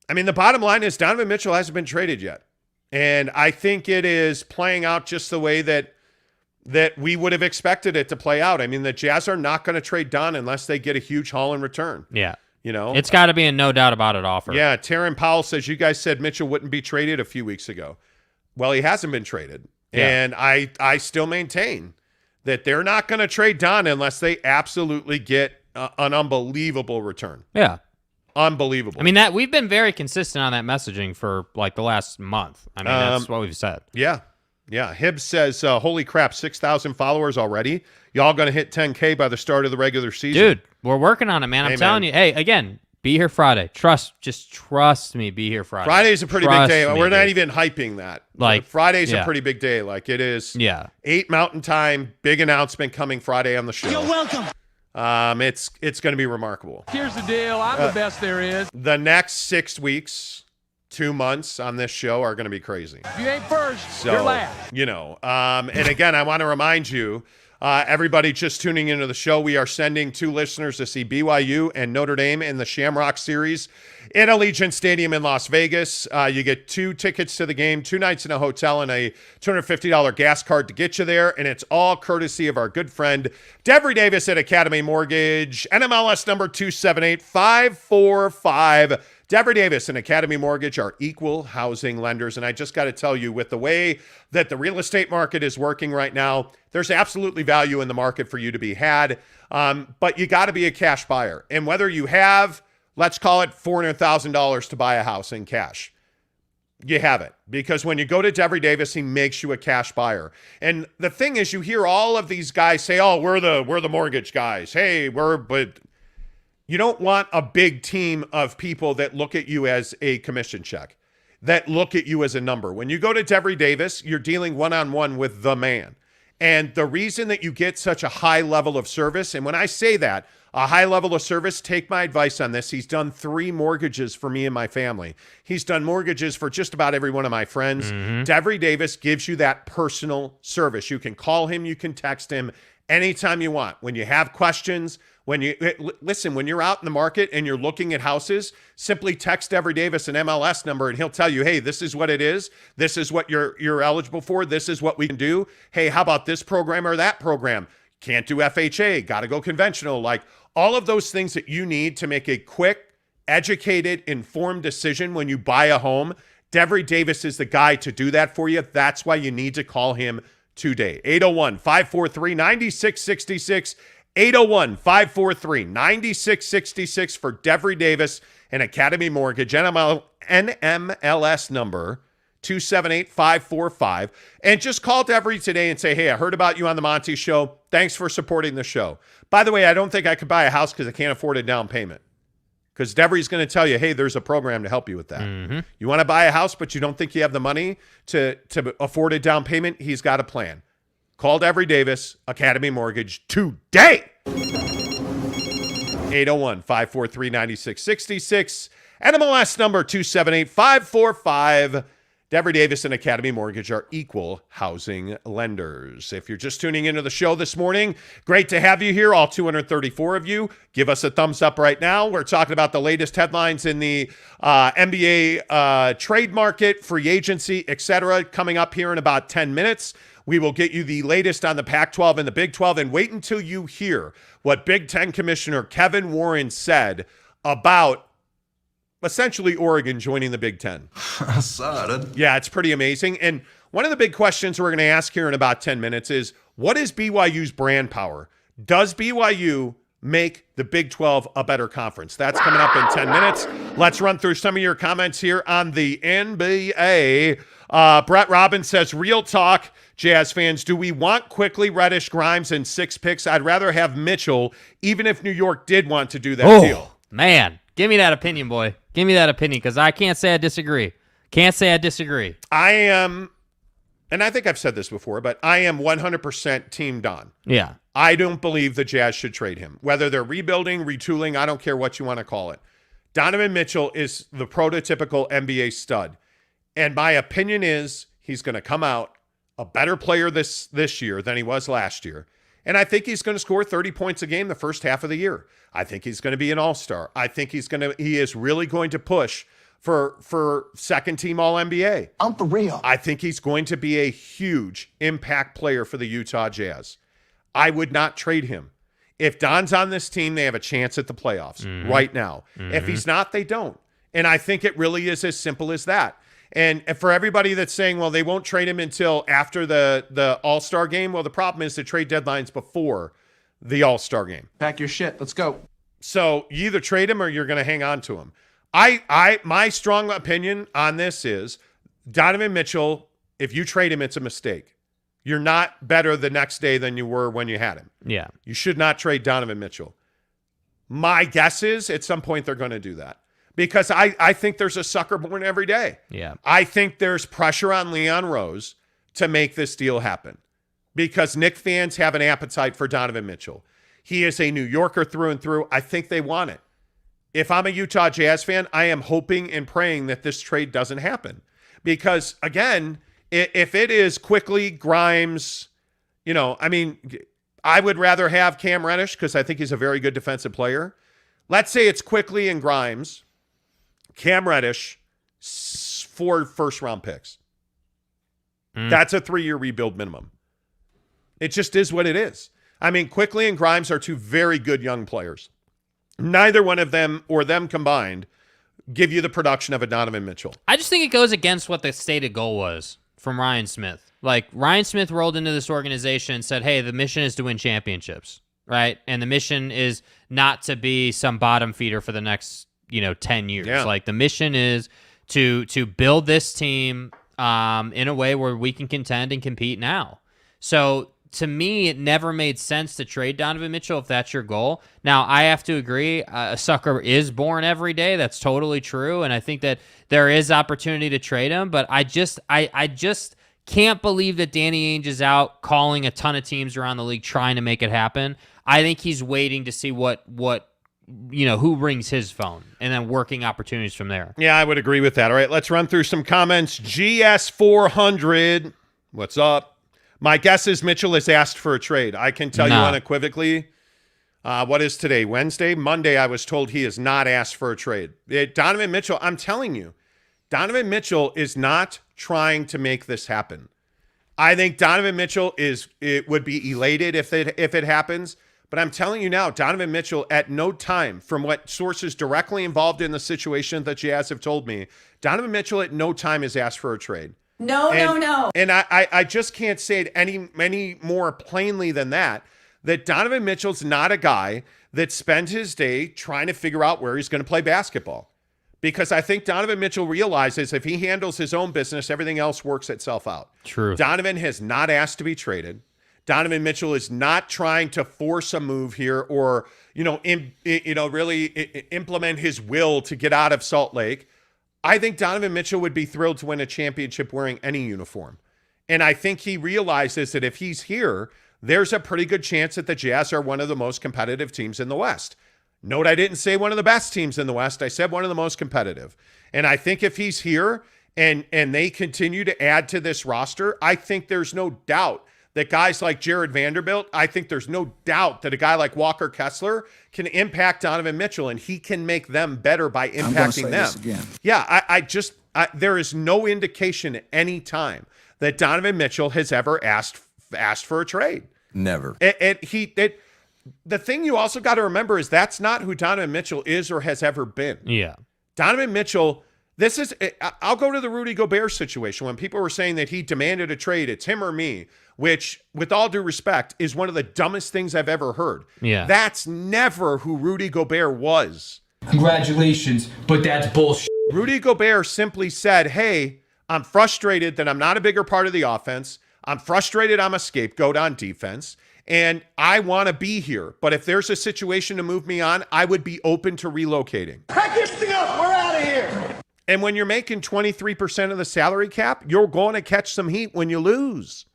I mean, the bottom line is Donovan Mitchell hasn't been traded yet. And I think it is playing out just the way that we would have expected it to play out. I mean, the Jazz are not going to trade Don unless they get a huge haul in return. Yeah. It's got to be a no doubt about it offer. Yeah. Taryn Powell says, you guys said Mitchell wouldn't be traded a few weeks ago. Well, he hasn't been traded. Yeah. And I still maintain that they're not going to trade Don unless they absolutely get an unbelievable return. Yeah. Unbelievable. I mean, we've been very consistent on that messaging for the last month. I mean, that's what we've said. Yeah. Yeah. Hibbs says, holy crap, 6,000 followers already. Y'all going to hit 10K by the start of the regular season. Dude, we're working on it, man. I'm telling you. Hey, again, be here Friday. Just trust me, be here Friday. Friday's a pretty big day. We're not even hyping that. Friday's a pretty big day. It is 8 Mountain Time, big announcement coming Friday on the show. You're welcome. It's going to be remarkable. Here's the deal. I'm the best there is. The next 6 weeks, 2 months on this show are going to be crazy. If you ain't first, you're last. And again, I want to remind you, everybody just tuning into the show, we are sending 2 listeners to see BYU and Notre Dame in the Shamrock Series in Allegiant Stadium in Las Vegas. You get 2 tickets to the game, 2 nights in a hotel, and a $250 gas card to get you there. And it's all courtesy of our good friend, Devery Davis at Academy Mortgage, NMLS number 278545. Devery Davis and Academy Mortgage are equal housing lenders. And I just got to tell you, with the way that the real estate market is working right now, there's absolutely value in the market for you to be had. But you got to be a cash buyer. And whether you have, let's call it $400,000 to buy a house in cash, you have it. Because when you go to Devery Davis, he makes you a cash buyer. And the thing is, you hear all of these guys say, oh, we're the mortgage guys. Hey, but you don't want a big team of people that look at you as a commission check, that look at you as a number. When you go to Devery Davis, you're dealing one-on-one with the man. And the reason that you get such a high level of service, and when I say that, a high level of service, take my advice on this. He's done 3 mortgages for me and my family. He's done mortgages for just about every one of my friends. Mm-hmm. Devery Davis gives you that personal service. You can call him, you can text him anytime you want. When you have questions, when you're out in the market and you're looking at houses, simply text Devery Davis an MLS number and he'll tell you, hey, this is what it is. This is what you're eligible for. This is what we can do. Hey, how about this program or that program? Can't do FHA, got to go conventional. Like all of those things that you need to make a quick, educated, informed decision when you buy a home. Devery Davis is the guy to do that for you. That's why you need to call him today. 801-543-9666. 801-543-9666 for Devery Davis and Academy Mortgage. NMLS number 278545. And just call Devery today and say, hey, I heard about you on the Monty Show. Thanks for supporting the show. By the way, I don't think I could buy a house because I can't afford a down payment. Because Devery's going to tell you, hey, there's a program to help you with that. Mm-hmm. You want to buy a house, but you don't think you have the money to afford a down payment? He's got a plan. Call Devery Davis, Academy Mortgage, today. 801-543-9666. NMLS number 278545. Devery Davis and Academy Mortgage are equal housing lenders. If you're just tuning into the show this morning, great to have you here, all 234 of you. Give us a thumbs up right now. We're talking about the latest headlines in the NBA trade market, free agency, etc. coming up here in about 10 minutes. We will get you the latest on the Pac-12 and the Big 12, and wait until you hear what Big Ten Commissioner Kevin Warren said about essentially Oregon joining the Big Ten. I saw it. Yeah, it's pretty amazing. And one of the big questions we're going to ask here in about 10 minutes is, what is BYU's brand power? Does BYU make the Big 12 a better conference? That's coming up in 10 minutes. Let's run through some of your comments here on the NBA. Brett Robbins says, real talk, Jazz fans, do we want Quickly, Reddish, Grimes, and 6 picks? I'd rather have Mitchell, even if New York did want to do that deal. Man, give me that opinion, boy. Give me that opinion, because I can't say I disagree. I am, and I think I've said this before, but I am 100% Team Don. Yeah. I don't believe the Jazz should trade him. Whether they're rebuilding, retooling, I don't care what you want to call it. Donovan Mitchell is the prototypical NBA stud. And my opinion is he's going to come out a better player this year than he was last year. And I think he's going to score 30 points a game the first half of the year. I think he's going to be an all-star. I think he is really going to push for second team All-NBA. I'm for real. I think he's going to be a huge impact player for the Utah Jazz. I would not trade him. If Don's on this team, they have a chance at the playoffs right now. If he's not, they don't. And I think it really is as simple as that. And for everybody that's saying, well, they won't trade him until after the All-Star game, well, the problem is the trade deadline's before the All-Star game. Pack your shit. Let's go. So you either trade him or you're going to hang on to him. My strong opinion on this is Donovan Mitchell, if you trade him, it's a mistake. You're not better the next day than you were when you had him. Yeah. You should not trade Donovan Mitchell. My guess is at some point they're going to do that. Because I think there's a sucker born every day. Yeah. I think there's pressure on Leon Rose to make this deal happen. Because Knicks fans have an appetite for Donovan Mitchell. He is a New Yorker through and through. I think they want it. If I'm a Utah Jazz fan, I am hoping and praying that this trade doesn't happen. Because, again, if it is Quickly, Grimes, I would rather have Cam Reddish because I think he's a very good defensive player. Let's say it's Quickly and Grimes, Cam Reddish, 4 first-round picks. That's a 3-year rebuild minimum. It just is what it is. Quickly and Grimes are 2 very good young players. Neither one of them or them combined give you the production of a Donovan Mitchell. I just think it goes against what the stated goal was from Ryan Smith. Like, Ryan Smith rolled into this organization and said, hey, the mission is to win championships, right? And the mission is not to be some bottom feeder for the next 10 years. Yeah. Like, the mission is to build this team in a way where we can contend and compete now. So to me, it never made sense to trade Donovan Mitchell if that's your goal. Now, I have to agree, a sucker is born every day. That's totally true, and I think that there is opportunity to trade him, but I just can't believe that Danny Ainge is out calling a ton of teams around the league trying to make it happen. I think he's waiting to see what who rings his phone, and then working opportunities from there. Yeah, I would agree with that. All right, let's run through some comments. GS400, what's up? My guess is Mitchell has asked for a trade. I can tell you unequivocally. What is today? Wednesday? Monday, I was told he has not asked for a trade. Donovan Mitchell, I'm telling you, Donovan Mitchell is not trying to make this happen. I think Donovan Mitchell would be elated if it happens. But I'm telling you now, Donovan Mitchell at no time, from what sources directly involved in the situation that Jazz have told me, Donovan Mitchell at no time has asked for a trade. No. And I just can't say it any more plainly than that Donovan Mitchell's not a guy that spends his day trying to figure out where he's going to play basketball. Because I think Donovan Mitchell realizes if he handles his own business, everything else works itself out. True. Donovan has not asked to be traded. Donovan Mitchell is not trying to force a move here or, really implement his will to get out of Salt Lake. I think Donovan Mitchell would be thrilled to win a championship wearing any uniform. And I think he realizes that if he's here, there's a pretty good chance that the Jazz are one of the most competitive teams in the West. Note, I didn't say one of the best teams in the West. I said one of the most competitive. And I think if he's here and they continue to add to this roster, I think there's no doubt that guys like Jared Vanderbilt, I think there's no doubt that a guy like Walker Kessler can impact Donovan Mitchell, and he can make them better by impacting them. This again. Yeah, there is no indication at any time that Donovan Mitchell has ever asked for a trade. Never. The thing you also got to remember is that's not who Donovan Mitchell is or has ever been. Yeah. Donovan Mitchell, I'll go to the Rudy Gobert situation. When people were saying that he demanded a trade, it's him or me, which, with all due respect, is one of the dumbest things I've ever heard. Yeah. That's never who Rudy Gobert was. Congratulations, but that's bullshit. Rudy Gobert simply said, hey, I'm frustrated that I'm not a bigger part of the offense. I'm frustrated I'm a scapegoat on defense, and I want to be here. But if there's a situation to move me on, I would be open to relocating. Pack everything up. We're out of here. And when you're making 23% of the salary cap, you're going to catch some heat when you lose.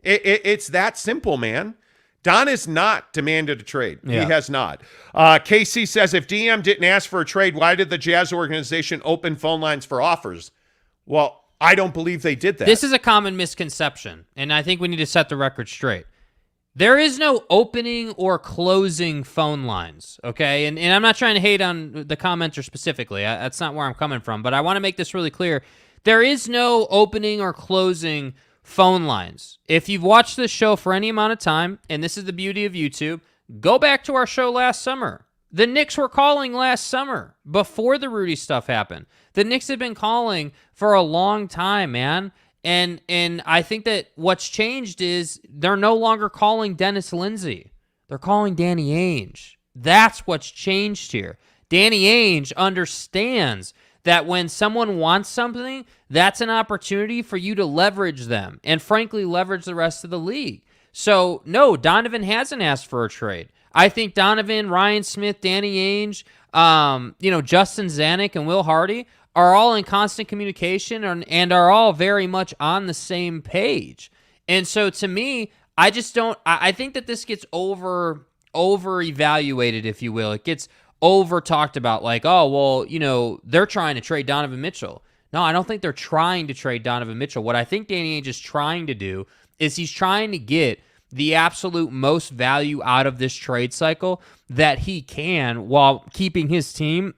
It's that simple, man. Don has not demanded a trade. Yeah. He has not. KC says, if DM didn't ask for a trade, why did the Jazz organization open phone lines for offers? Well, I don't believe they did that. This is a common misconception, and I think we need to set the record straight. There is no opening or closing phone lines, okay? And I'm not trying to hate on the commenter specifically. That's not where I'm coming from, but I want to make this really clear. There is no opening or closing phone lines. If you've watched this show for any amount of time, and this is the beauty of YouTube, go back to our show last summer. The Knicks were calling last summer before the Rudy stuff happened. The Knicks have been calling for a long time, man. And I think that what's changed is they're no longer calling Dennis Lindsey. They're calling Danny Ainge. That's what's changed here. Danny Ainge understands that when someone wants something, that's an opportunity for you to leverage them and, frankly, leverage the rest of the league. So, no, Donovan hasn't asked for a trade. I think Donovan, Ryan Smith, Danny Ainge, Justin Zanuck, and Will Hardy are all in constant communication and are all very much on the same page. And so, to me, I think that this gets over-evaluated, if you will. It gets over-talked about, like, oh, well, they're trying to trade Donovan Mitchell. No, I don't think they're trying to trade Donovan Mitchell. What I think Danny Ainge is trying to do is he's trying to get the absolute most value out of this trade cycle that he can while keeping his team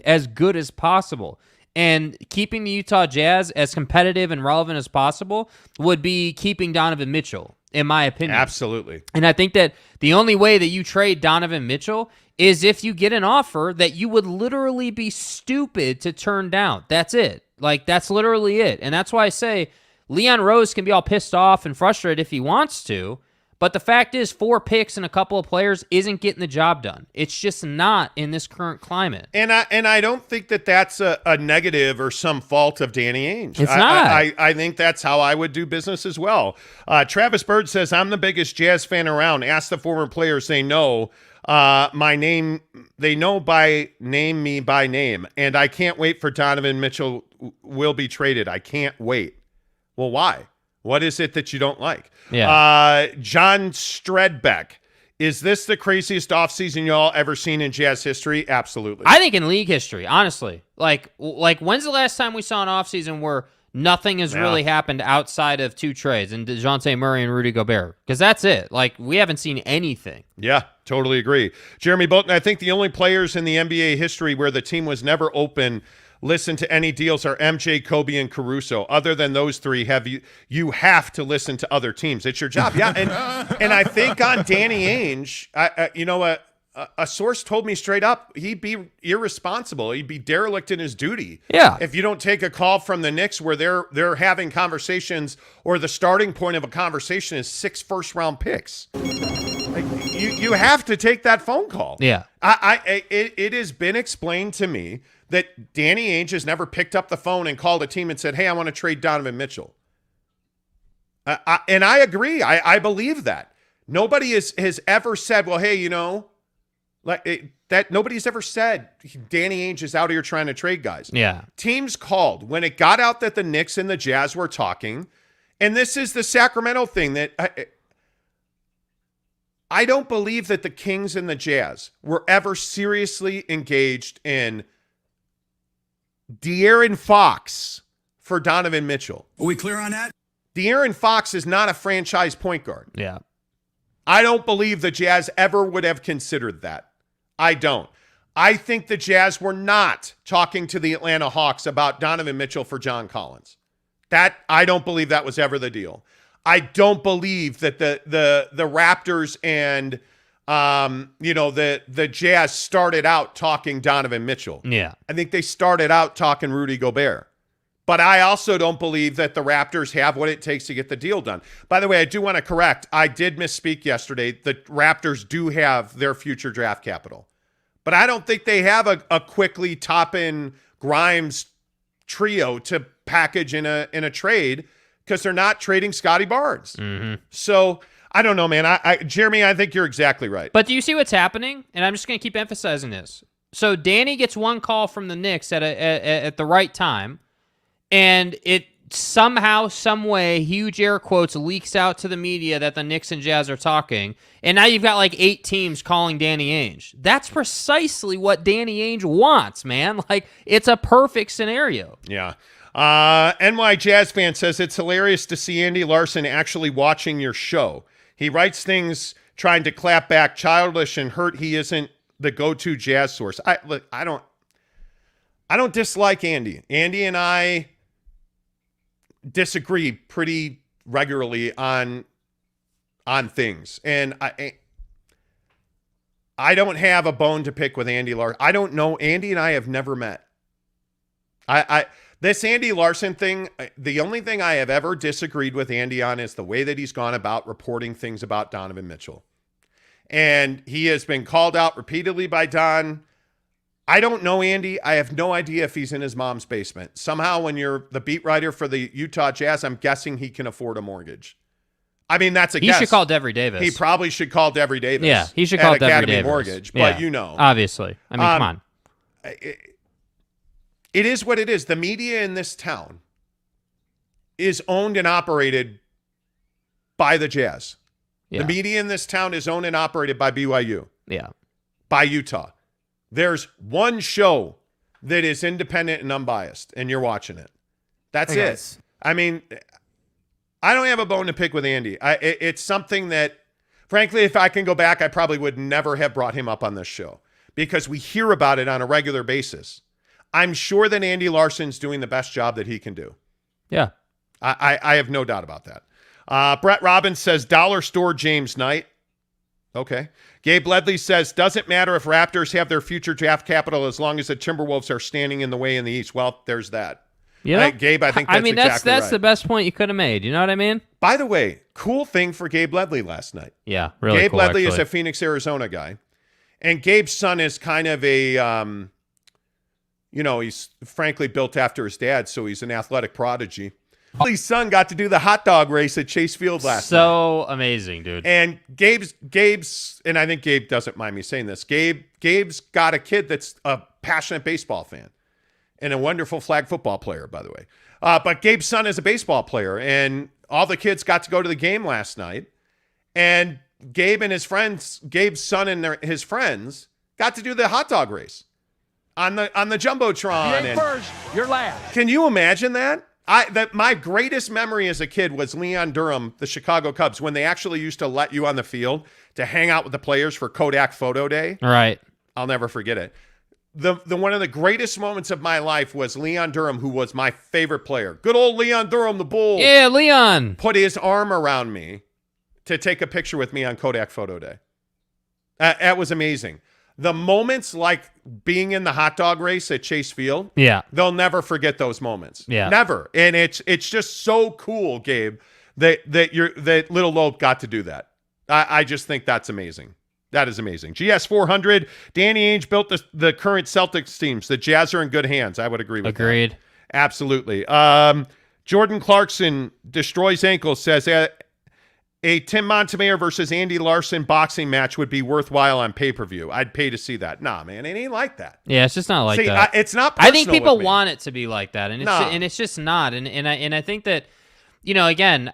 as good as possible. And keeping the Utah Jazz as competitive and relevant as possible would be keeping Donovan Mitchell, in my opinion. Absolutely. And I think that the only way that you trade Donovan Mitchell is if you get an offer that you would literally be stupid to turn down. That's it. Like, that's literally it. And that's why I say Leon Rose can be all pissed off and frustrated if he wants to, but the fact is 4 picks and a couple of players isn't getting the job done. It's just not in this current climate. And I don't think that that's a negative or some fault of Danny Ainge. It's not. I think that's how I would do business as well. Travis Bird says, I'm the biggest Jazz fan around. Ask the former players. They know my name. They know me by name. And I can't wait for Donovan Mitchell will be traded. I can't wait. Well, why? What is it that you don't like? Yeah. John Stredbeck, is this the craziest offseason y'all ever seen in Jazz history? Absolutely. I think in league history, honestly. Like when's the last time we saw an offseason where nothing has really happened outside of 2 trades and DeJounte Murray and Rudy Gobert, because that's it. Like, we haven't seen anything. Yeah, totally agree. Jeremy Bolton, I think the only players in the NBA history where the team was never open, listen to any deals are MJ, Kobe, and Caruso. Other than those 3, you have to listen to other teams. It's your job. Yeah, and I think on Danny Ainge, a source told me straight up he'd be irresponsible. He'd be derelict in his duty. Yeah. If you don't take a call from the Knicks where they're having conversations, or the starting point of a conversation is 6 first-round picks. Like, you have to take that phone call. Yeah. It has been explained to me that Danny Ainge has never picked up the phone and called a team and said, hey, I want to trade Donovan Mitchell. And I agree. I believe that. Nobody has ever said, well, hey, that nobody's ever said Danny Ainge is out here trying to trade guys. Yeah. Teams called when it got out that the Knicks and the Jazz were talking. And this is the Sacramento thing that I don't believe that the Kings and the Jazz were ever seriously engaged in De'Aaron Fox for Donovan Mitchell. Are we clear on that? De'Aaron Fox is not a franchise point guard. Yeah. I don't believe the Jazz ever would have considered that. I don't. I think the Jazz were not talking to the Atlanta Hawks about Donovan Mitchell for John Collins. I don't believe that was ever the deal. I don't believe that the Raptors and the Jazz started out talking Donovan Mitchell. Yeah. I think they started out talking Rudy Gobert. But I also don't believe that the Raptors have what it takes to get the deal done. By the way, I do want to correct. I did misspeak yesterday. The Raptors do have their future draft capital. But I don't think they have a quickly top-in Grimes trio to package in a trade, because they're not trading Scotty Barnes. Mm-hmm. So I don't know, man. Jeremy, I think you're exactly right. But do you see what's happening? And I'm just going to keep emphasizing this. So Danny gets one call from the Knicks at the right time, and it somehow, some way, huge air quotes, leaks out to the media that the Knicks and Jazz are talking. And now you've got like 8 teams calling Danny Ainge. That's precisely what Danny Ainge wants, man. Like, it's a perfect scenario. Yeah. NY Jazz fan says it's hilarious to see Andy Larson actually watching your show. He writes things trying to clap back, childish and hurt. He isn't the go-to Jazz source. I don't dislike Andy. Andy and I disagree pretty regularly on things, and I don't have a bone to pick with Andy Larson. I don't know. Andy and I have never met. This Andy Larson thing, the only thing I have ever disagreed with Andy on is the way that he's gone about reporting things about Donovan Mitchell. And he has been called out repeatedly by Don. I don't know Andy. I have no idea if he's in his mom's basement. Somehow, when you're the beat writer for the Utah Jazz, I'm guessing he can afford a mortgage. I mean, that's a guess. He should call Devery Davis. He probably should call Devery Davis. Yeah, he should call Devery Academy Davis. Mortgage, yeah, but obviously. I mean, come on. It is what it is. The media in this town is owned and operated by the Jazz. Yeah. The media in this town is owned and operated by BYU. Yeah. By Utah. There's one show that is independent and unbiased, and you're watching it. That's it. I mean, I don't have a bone to pick with Andy. It's something that, frankly, if I can go back, I probably would never have brought him up on this show, because we hear about it on a regular basis. I'm sure that Andy Larson's doing the best job that he can do. Yeah. I have no doubt about that. Brett Robbins says, dollar store James Knight. Okay. Gabe Ledley says, doesn't matter if Raptors have their future draft capital as long as the Timberwolves are standing in the way in the East. Well, there's that. Yeah. Gabe, I think that's exactly that's right. the best point you could have made. You know what I mean? By the way, cool thing for Gabe Ledley last night. Yeah, really Gabe cool, Ledley actually. is a Phoenix, Arizona guy. And Gabe's son is kind of a, he's frankly built after his dad, so he's an athletic prodigy. Ledley's son got to do the hot dog race at Chase Field last night. So amazing, dude. And Gabe's, and I think Gabe doesn't mind me saying this, Gabe's got a kid that's a passionate baseball fan and a wonderful flag football player, by the way. But Gabe's son is a baseball player, and all the kids got to go to the game last night. And Gabe and his friends, Gabe's son and his friends, got to do the hot dog race on the Jumbotron. You ain't first, you're last. Can you imagine that? My greatest memory as a kid was Leon Durham, the Chicago Cubs, when they actually used to let you on the field to hang out with the players for Kodak Photo Day. Right. I'll never forget it. The one of the greatest moments of my life was Leon Durham, who was my favorite player. Good old Leon Durham, the Bull. Yeah, Leon. Put his arm around me to take a picture with me on Kodak Photo Day. That was amazing. The moments like being in the hot dog race at Chase Field, they'll never forget those moments. Yeah. Never. And it's just so cool, Gabe, that Little Lope got to do that. I just think that's amazing. That is amazing. GS400, Danny Ainge built the current Celtics teams. The Jazz are in good hands. I would agree with that. Agreed. Absolutely. Jordan Clarkson destroys ankles, says a Tim Montemayor versus Andy Larson boxing match would be worthwhile on pay-per-view. I'd pay to see that. Nah, man, it ain't like that. Yeah, it's just not like that. It's not personal. I think people want it to be like that, and it's just not. And I think that, again,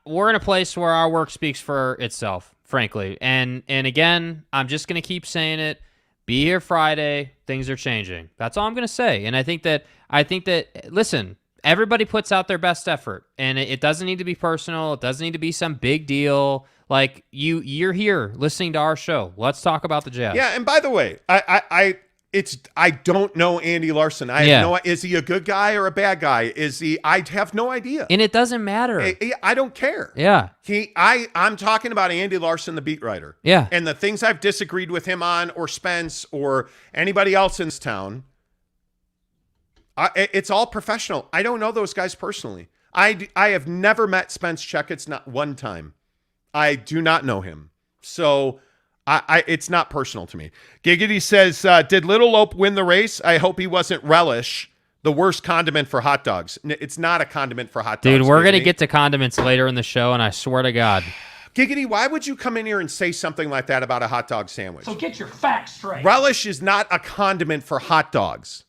we're in a place where our work speaks for itself, frankly. And again, I'm just going to keep saying it. Be here Friday. Things are changing. That's all I'm going to say. And I think that listen, everybody puts out their best effort, and it doesn't need to be personal. It doesn't need to be some big deal. Like you're here listening to our show. Let's talk about the Jazz. Yeah, and by the way, I don't know Andy Larson. Is he a good guy or a bad guy? I have no idea. And it doesn't matter. I don't care. Yeah. I'm talking about Andy Larson, the beat writer. Yeah. And the things I've disagreed with him on, or Spence, or anybody else in this town, it's all professional. I don't know those guys personally. I have never met Spence Checketts, not one time. I do not know him. So it's not personal to me. Giggity says, did Little Lope win the race? I hope he wasn't relish, the worst condiment for hot dogs. It's not a condiment for hot dogs. Dude, we're going to get to condiments later in the show, and I swear to God. Giggity, why would you come in here and say something like that about a hot dog sandwich? So get your facts straight. Relish is not a condiment for hot dogs.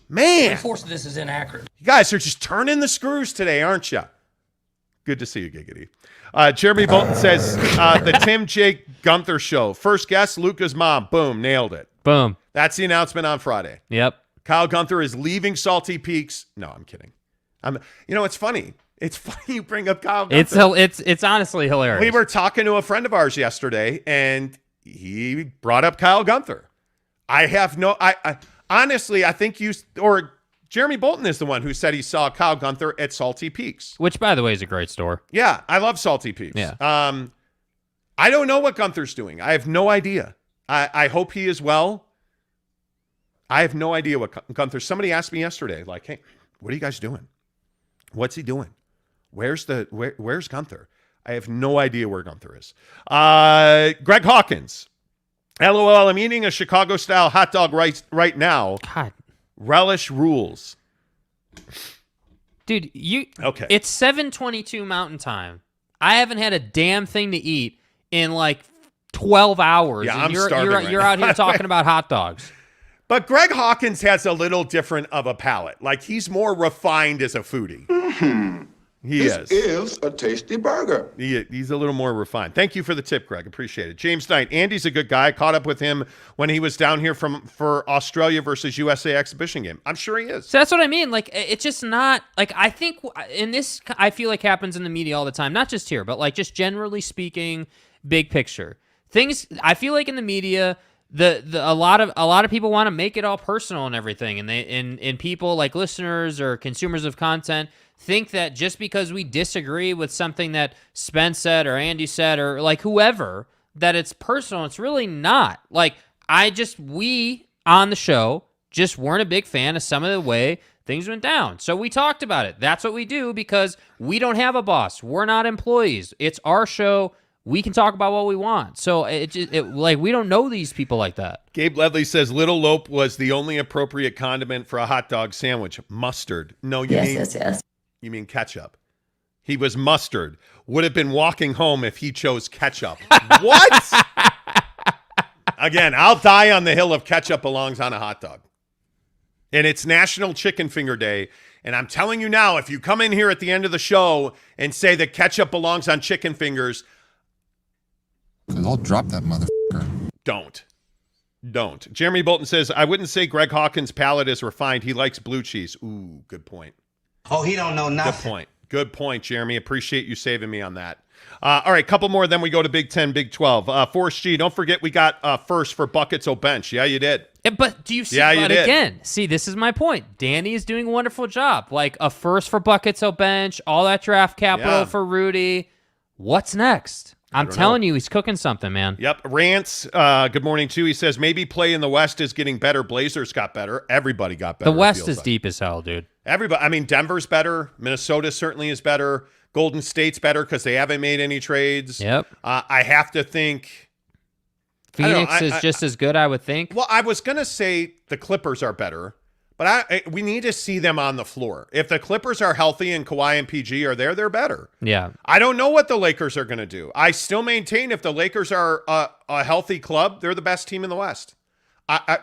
Man. The force of this is inaccurate. You guys are just turning the screws today, aren't you? Good to see you, Giggity. Jeremy Bolton says, the Tim Jake Gunther show. First guest, Luca's mom. Boom, nailed it. Boom. That's the announcement on Friday. Yep. Kyle Gunther is leaving Salty Peaks. No, I'm kidding. It's funny. It's funny you bring up Kyle Gunther. It's honestly hilarious. We were talking to a friend of ours yesterday, and he brought up Kyle Gunther. Honestly, I think Jeremy Bolton is the one who said he saw Kyle Gunther at Salty Peaks. Which, by the way, is a great store. Yeah, I love Salty Peaks. Yeah. I don't know what Gunther's doing. I have no idea. I hope he is well. I have no idea what Gunther. Somebody asked me yesterday, like, hey, what are you guys doing? What's he doing? Where's Gunther? I have no idea where Gunther is. Greg Hawkins. LOL, I'm eating a Chicago-style hot dog right now. God. Relish rules. Dude, okay. It's 7:22 Mountain Time. I haven't had a damn thing to eat in like 12 hours. Yeah, and I'm starving you're out here talking about hot dogs. But Greg Hawkins has a little different of a palate. Like, he's more refined as a foodie. Mm-hmm. This is a tasty burger. He's a little more refined. Thank you for the tip, Greg. Appreciate it. James Knight. Andy's a good guy. I caught up with him when he was down here for Australia versus USA exhibition game. I'm sure he is. So that's what I mean. Like, it's just not like, I think in this, I feel like happens in the media all the time, not just here, but like just generally speaking, big picture things. I feel like in the media, a lot of people want to make it all personal and everything, and and people like listeners or consumers of content think that just because we disagree with something that Spence said or Andy said or like whoever, that it's personal. It's really not. Like, we on the show just weren't a big fan of some of the way things went down. So we talked about it. That's what we do because we don't have a boss. We're not employees. It's our show. We can talk about what we want. So like we don't know these people like that. Gabe Ledley says Little Lope was the only appropriate condiment for a hot dog sandwich. Mustard. No, Yes. You mean ketchup. He was mustard. Would have been walking home if he chose ketchup. What? Again, I'll die on the hill of ketchup belongs on a hot dog. And it's National Chicken Finger Day. And I'm telling you now, if you come in here at the end of the show and say that ketchup belongs on chicken fingers, I'll drop that motherfucker. Don't. Jeremy Bolton says, I wouldn't say Greg Hawkins' palate is refined. He likes blue cheese. Ooh, good point. Oh, he don't know nothing. Good point, Jeremy. Appreciate you saving me on that. All right, couple more, then we go to Big 10, Big 12. Forrest G, don't forget we got first for buckets o bench. Yeah, you did. But do you see you did. again? See, this is my point. Danny is doing a wonderful job. Like a first for buckets o bench, all that draft capital for Rudy. What's next? I'm telling you, he's cooking something, man. Yep. Rants, good morning, too. He says, maybe play in the West is getting better. Blazers got better. Everybody got better. The West is deep as hell, dude. Everybody. I mean, Denver's better. Minnesota certainly is better. Golden State's better because they haven't made any trades. Yep. I have to think Phoenix is just as good, I would think. Well, I was going to say the Clippers are better, but we need to see them on the floor. If the Clippers are healthy and Kawhi and PG are there, they're better. Yeah. I don't know what the Lakers are going to do. I still maintain if the Lakers are a healthy club, they're the best team in the West.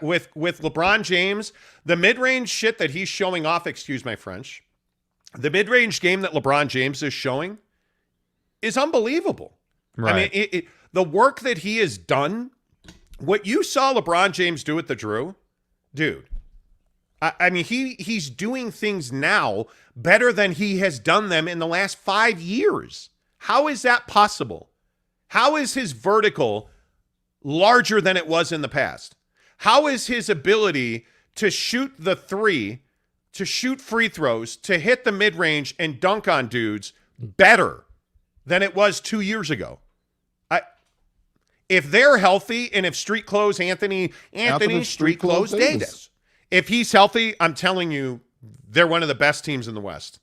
With LeBron James, the mid-range shit that he's showing off, excuse my French, the mid-range game that LeBron James is showing is unbelievable. Right. I mean, the work that he has done, what you saw LeBron James do at the Drew, dude, I mean, he's doing things now better than he has done them in the last 5 years. How is that possible? How is his vertical larger than it was in the past? How is his ability to shoot the three, to shoot free throws, to hit the mid-range and dunk on dudes better than it was 2 years ago? If they're healthy and if Street Clothes Anthony Street Clothes Davis, if he's healthy, I'm telling you, they're one of the best teams in the West.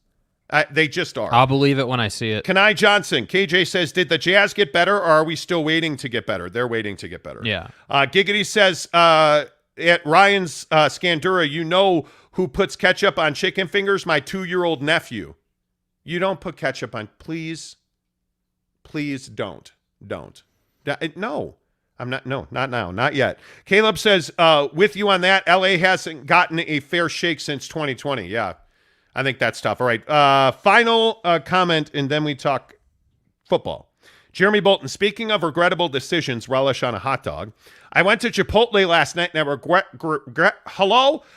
They just are. I'll believe it when I see it. Kanai Johnson, KJ says, did the Jazz get better or are we still waiting to get better? They're waiting to get better. Yeah. Giggity says, at Ryan's Scandura, you know who puts ketchup on chicken fingers? My 2-year-old nephew. You don't put ketchup on, please don't. No. I'm not. No, not now. Not yet. Caleb says, with you on that, LA hasn't gotten a fair shake since 2020. Yeah, I think that's tough. All right. Final comment, and then we talk football. Jeremy Bolton, speaking of regrettable decisions, relish on a hot dog. I went to Chipotle last night, and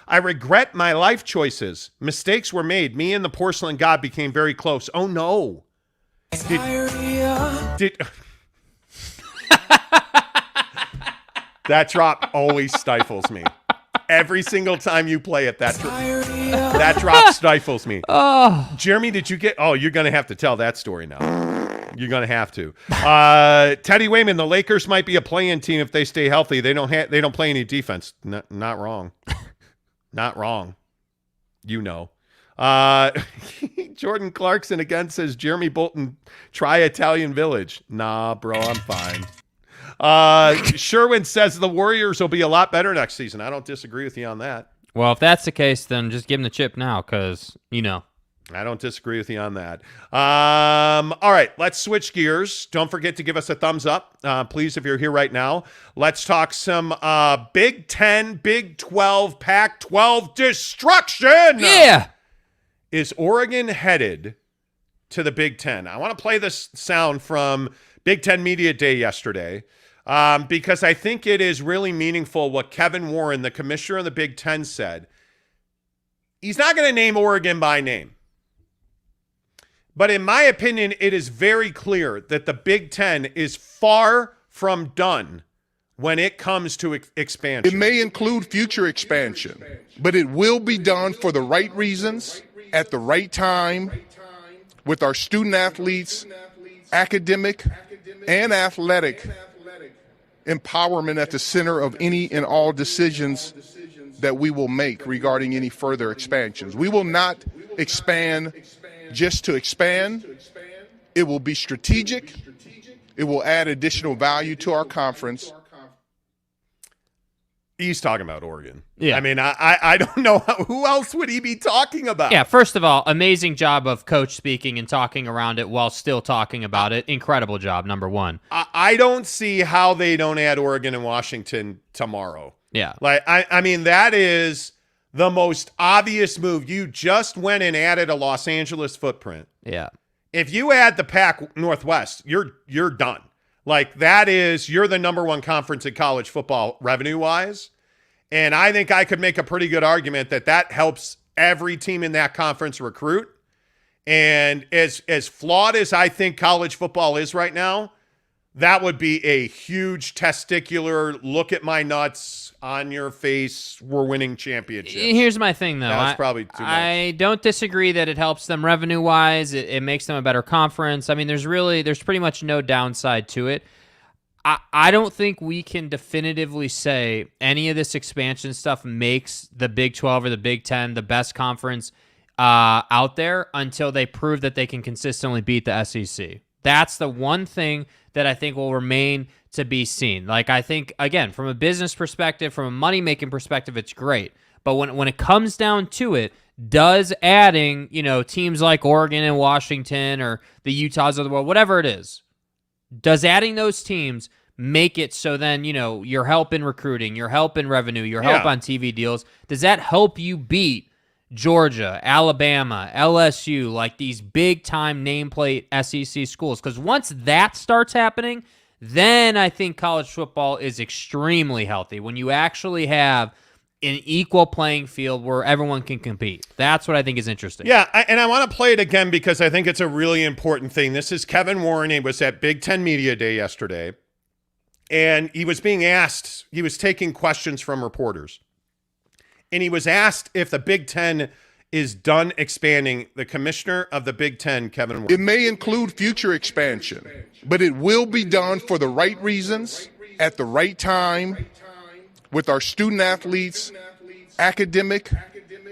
I regret my life choices. Mistakes were made. Me and the porcelain god became very close. Oh, no. That drop always stifles me. Every single time you play it, that drop stifles me. Oh, Jeremy, did you get? Oh, you're gonna have to tell that story now. You're gonna have to. Teddy Wayman, the Lakers might be a play-in team if they stay healthy. They don't play any defense. Not wrong. Not wrong. You know. Jordan Clarkson again says Jeremy Bolton, try Italian Village. Nah, bro, I'm fine. Sherwin says the Warriors will be a lot better next season. I don't disagree with you on that. Well, if that's the case, then just give him the chip now because, you know. I don't disagree with you on that. All right, let's switch gears. Don't forget to give us a thumbs up, please, if you're here right now. Let's talk some Big 10, Big 12, Pac-12 destruction. Yeah. Is Oregon headed to the Big 10? I want to play this sound from Big 10 Media Day yesterday because I think it is really meaningful what Kevin Warren, the commissioner of the Big 10, said. He's not going to name Oregon by name. But in my opinion, it is very clear that the Big 10 is far from done when it comes to expansion. It may include future expansion, but it will be done for the right reasons, at the right time, with our student athletes, academic and athletic empowerment at the center of any and all decisions that we will make regarding any further expansions. We will not expand just to expand. It will be strategic. It will add additional value to our conference. He's talking about Oregon. Yeah. I mean, I don't know who else would he be talking about? Yeah, first of all, amazing job of coach speaking and talking around it while still talking about it. Incredible job, number one. I don't see how they don't add Oregon and Washington tomorrow. Yeah. Like, I mean, that is the most obvious move. You just went and added a Los Angeles footprint. Yeah. If you add the Pac Northwest, you're done. Like, that is, you're the number one conference in college football revenue-wise. And I think I could make a pretty good argument that helps every team in that conference recruit. And as flawed as I think college football is right now, that would be a huge testicular look at my nuts on your face. We're winning championships. Here's my thing, though. That's probably too much. I don't disagree that it helps them revenue-wise. It makes them a better conference. I mean, there's pretty much no downside to it. I don't think we can definitively say any of this expansion stuff makes the Big 12 or the Big 10 the best conference out there until they prove that they can consistently beat the SEC. That's the one thing that I think will remain to be seen. Like, I think, again, from a business perspective, from a money-making perspective, it's great. But when it comes down to it, does adding, teams like Oregon and Washington or the Utahs of the world, whatever it is, does adding those teams make it so then, your help in recruiting, your help in revenue, your help on TV deals, does that help you beat Georgia, Alabama, LSU, like these big-time nameplate SEC schools? Because once that starts happening, then I think college football is extremely healthy when you actually have an equal playing field where everyone can compete. That's what I think is interesting. Yeah, and I want to play it again because I think it's a really important thing. This is Kevin Warren. He was at Big Ten Media Day yesterday, and he was being asked, he was taking questions from reporters. And he was asked if the Big Ten is done expanding. The commissioner of the Big Ten, Kevin Warren. It may include future expansion, but it will be done for the right reasons, at the right time, with our student athletes, academic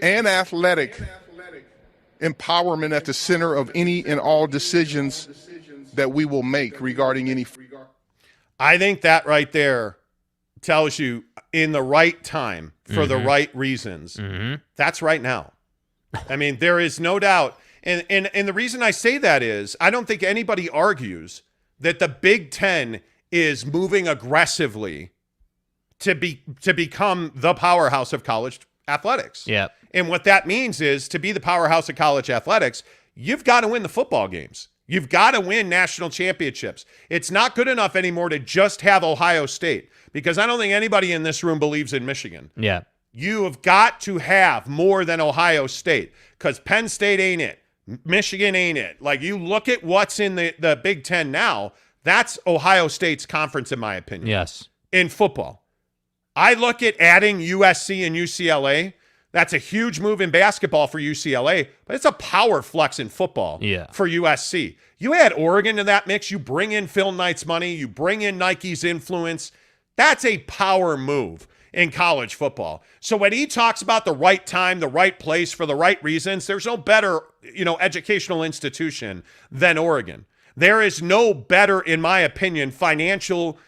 and athletic empowerment at the center of any and all decisions that we will make regarding any. I think that right there tells you in the right time for the right reasons. That's right now. I mean, there is no doubt. And the reason I say that is I don't think anybody argues that the Big Ten is moving aggressively to become the powerhouse of college athletics. Yeah. And what that means is to be the powerhouse of college athletics, you've got to win the football games. You've got to win national championships. It's not good enough anymore to just have Ohio State, because I don't think anybody in this room believes in Michigan. Yeah. You have got to have more than Ohio State, because Penn State ain't it. Michigan ain't it. Like, you look at what's in the Big Ten now, that's Ohio State's conference, in my opinion. Yes. In football. I look at adding USC and UCLA. That's a huge move in basketball for UCLA, but it's a power flex in football for USC. You add Oregon to that mix, you bring in Phil Knight's money, you bring in Nike's influence. That's a power move in college football. So when he talks about the right time, the right place for the right reasons, there's no better, educational institution than Oregon. There is no better, in my opinion, financial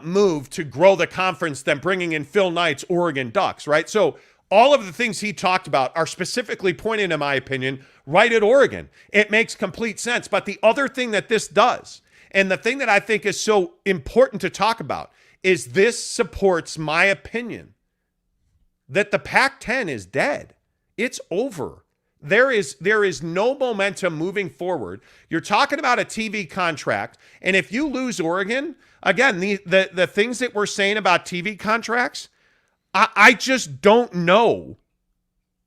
move to grow the conference than bringing in Phil Knight's Oregon Ducks, right? So all of the things he talked about are specifically pointed, in my opinion, right at Oregon. It makes complete sense. But the other thing that this does, and the thing that I think is so important to talk about, is this supports my opinion that the Pac-10 is dead. It's over. There is no momentum moving forward. You're talking about a TV contract, and if you lose Oregon, again, the things that we're saying about TV contracts, I just don't know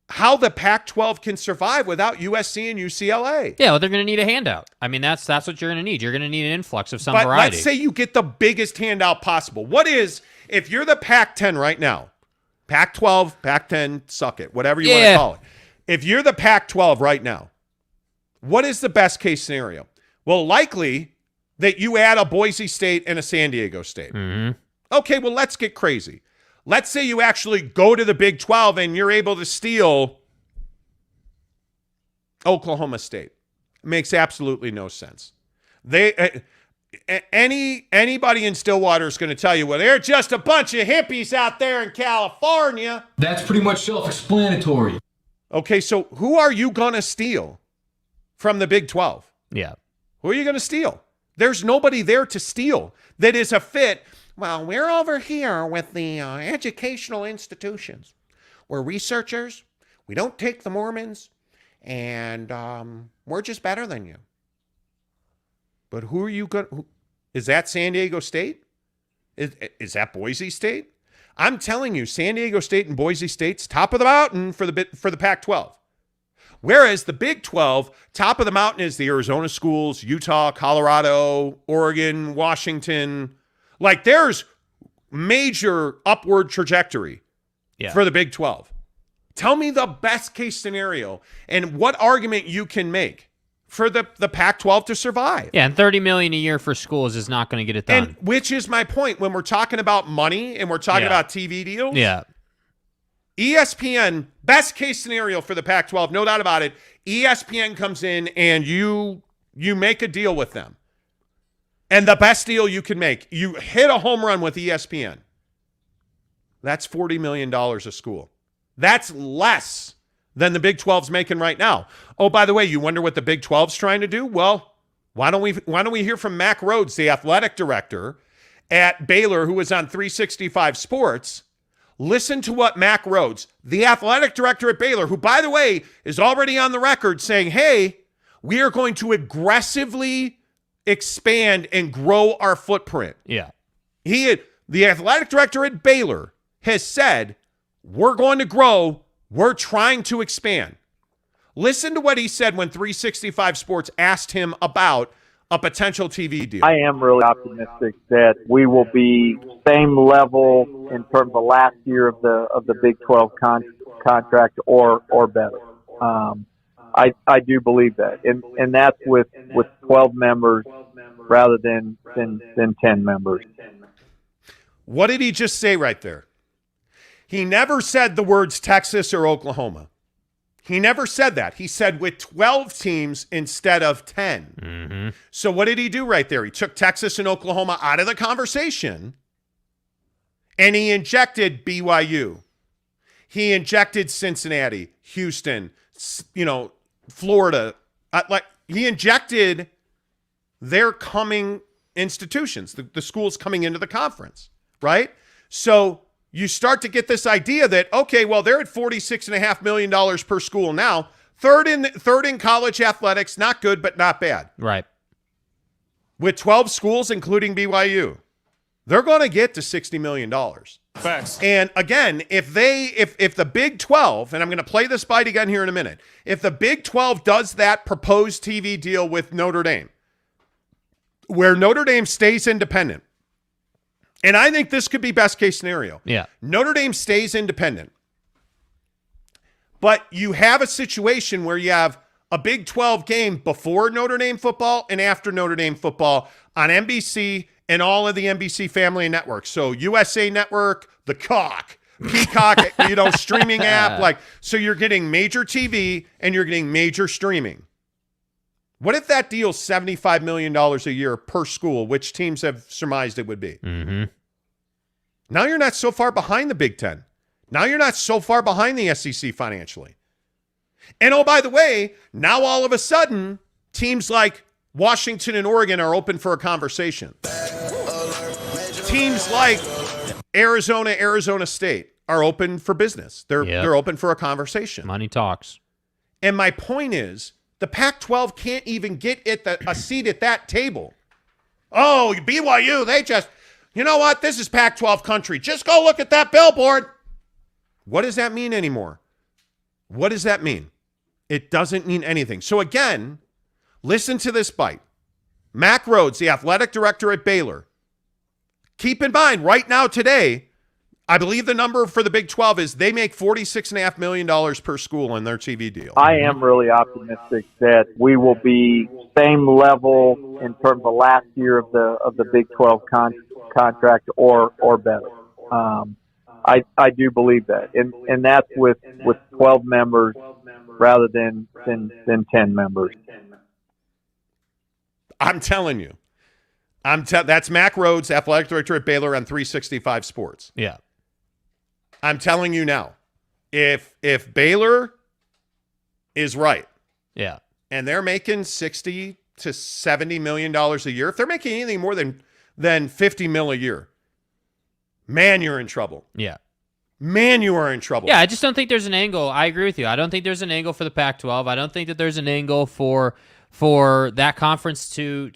how the Pac-12 can survive without USC and UCLA. Yeah, well, they're going to need a handout. I mean, that's what you're going to need. You're going to need an influx of some but variety. Let's say you get the biggest handout possible. What is, if you're the Pac-10 right now, Pac-12, Pac-10, suck it, whatever you want to call it. If you're the Pac-12 right now, what is the best case scenario? Well, likely that you add a Boise State and a San Diego State. Okay, well, let's get crazy. Let's say you actually go to the Big 12 and you're able to steal Oklahoma State. It makes absolutely no sense. Anybody in Stillwater is going to tell you, well, they're just a bunch of hippies out there in California. That's pretty much self-explanatory. Okay, so who are you going to steal from the Big 12? Yeah. Who are you going to steal? There's nobody there to steal that is a fit. Well, we're over here with the educational institutions. We're researchers. We don't take the Mormons. And we're just better than you. But who are you going to... Is that San Diego State? Is that Boise State? I'm telling you, San Diego State and Boise State's top of the mountain for the Pac-12. Whereas the Big 12, top of the mountain is the Arizona schools, Utah, Colorado, Oregon, Washington. Like, there's major upward trajectory for the Big 12. Tell me the best case scenario and what argument you can make for the Pac-12 to survive. Yeah, and $30 million a year for schools is not going to get it done. And which is my point when we're talking about money and we're talking about TV deals. Yeah. ESPN, best case scenario for the Pac-12, no doubt about it. ESPN comes in and you make a deal with them. And the best deal you can make, you hit a home run with ESPN. That's $40 million a school. That's less than the Big 12's making right now. Oh, by the way, you wonder what the Big 12's trying to do? Well, why don't we hear from Mack Rhoades, the athletic director at Baylor, who was on 365 Sports? Listen to what Mack Rhoades, the athletic director at Baylor, who, by the way, is already on the record saying, hey, we are going to aggressively expand and grow our footprint. Yeah. The athletic director at Baylor has said, we're going to grow. We're trying to expand. Listen to what he said when 365 Sports asked him about a potential TV deal. I am really optimistic that we will be same level in terms of last year of the Big 12 contract or better. I do believe that, and that's with 12 members rather than 10 members. What did he just say right there? He never said the words Texas or Oklahoma. He never said that. He said with 12 teams instead of 10. Mm-hmm. So what did he do right there? He took Texas and Oklahoma out of the conversation, and he injected BYU. He injected Cincinnati, Houston, Florida. He injected their coming institutions, the schools coming into the conference, right? So you start to get this idea that, okay, well, they're at $46.5 million per school now. Third in college athletics, not good, but not bad. Right. With 12 schools, including BYU, they're going to get to $60 million. Facts. And again, if the Big 12, and I'm going to play this bite again here in a minute, if the Big 12 does that proposed TV deal with Notre Dame, where Notre Dame stays independent, and I think this could be best case scenario. Yeah. Notre Dame stays independent. But you have a situation where you have a Big 12 game before Notre Dame football and after Notre Dame football on NBC and all of the NBC family networks. So USA Network, the Peacock, streaming app. So you're getting major TV and you're getting major streaming. What if that deal's $75 million a year per school, which teams have surmised it would be? Mm-hmm. Now you're not so far behind the Big Ten. Now you're not so far behind the SEC financially. And oh, by the way, now all of a sudden, teams like Washington and Oregon are open for a conversation. Teams like Arizona State are open for business. They're open for a conversation. Money talks. And my point is, the Pac-12 can't even get a seat at that table. Oh, BYU, they just, you know what? This is Pac-12 country. Just go look at that billboard. What does that mean anymore? What does that mean? It doesn't mean anything. So again, listen to this bite. Mack Rhoades, the athletic director at Baylor. Keep in mind, right now, today, I believe the number for the Big 12 is they make $46.5 million per school in their TV deal. I am really optimistic that we will be same level in terms of last year of the Big 12 contract or better. I do believe that, and that's with 12 members rather than 10 members. I'm telling you, that's Mack Rhoades, athletic director at Baylor on 365 Sports. Yeah. I'm telling you now, if Baylor is right, yeah, and they're making $60 to $70 million a year, if they're making anything more than $50 million a year, man, you're in trouble. Yeah. Man, you are in trouble. Yeah, I just don't think there's an angle. I agree with you. I don't think there's an angle for the Pac-12. I don't think that there's an angle for that conference to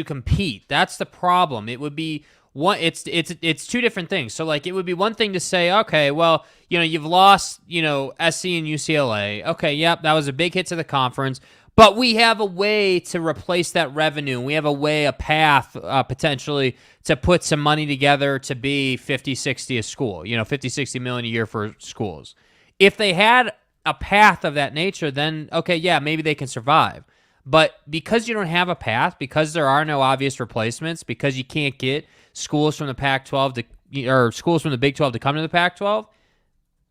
compete. That's the problem. It would be It's two different things. So like it would be one thing to say, okay, well, you've lost, SC and UCLA. Okay, yep, that was a big hit to the conference, but we have a way to replace that revenue. We have a path potentially to put some money together to be 50, 60 a school, 50, 60 million a year for schools. If they had a path of that nature, then okay, yeah, maybe they can survive. But because you don't have a path, because there are no obvious replacements, because you can't get schools from the Pac-12 or schools from the Big 12 to come to the Pac-12,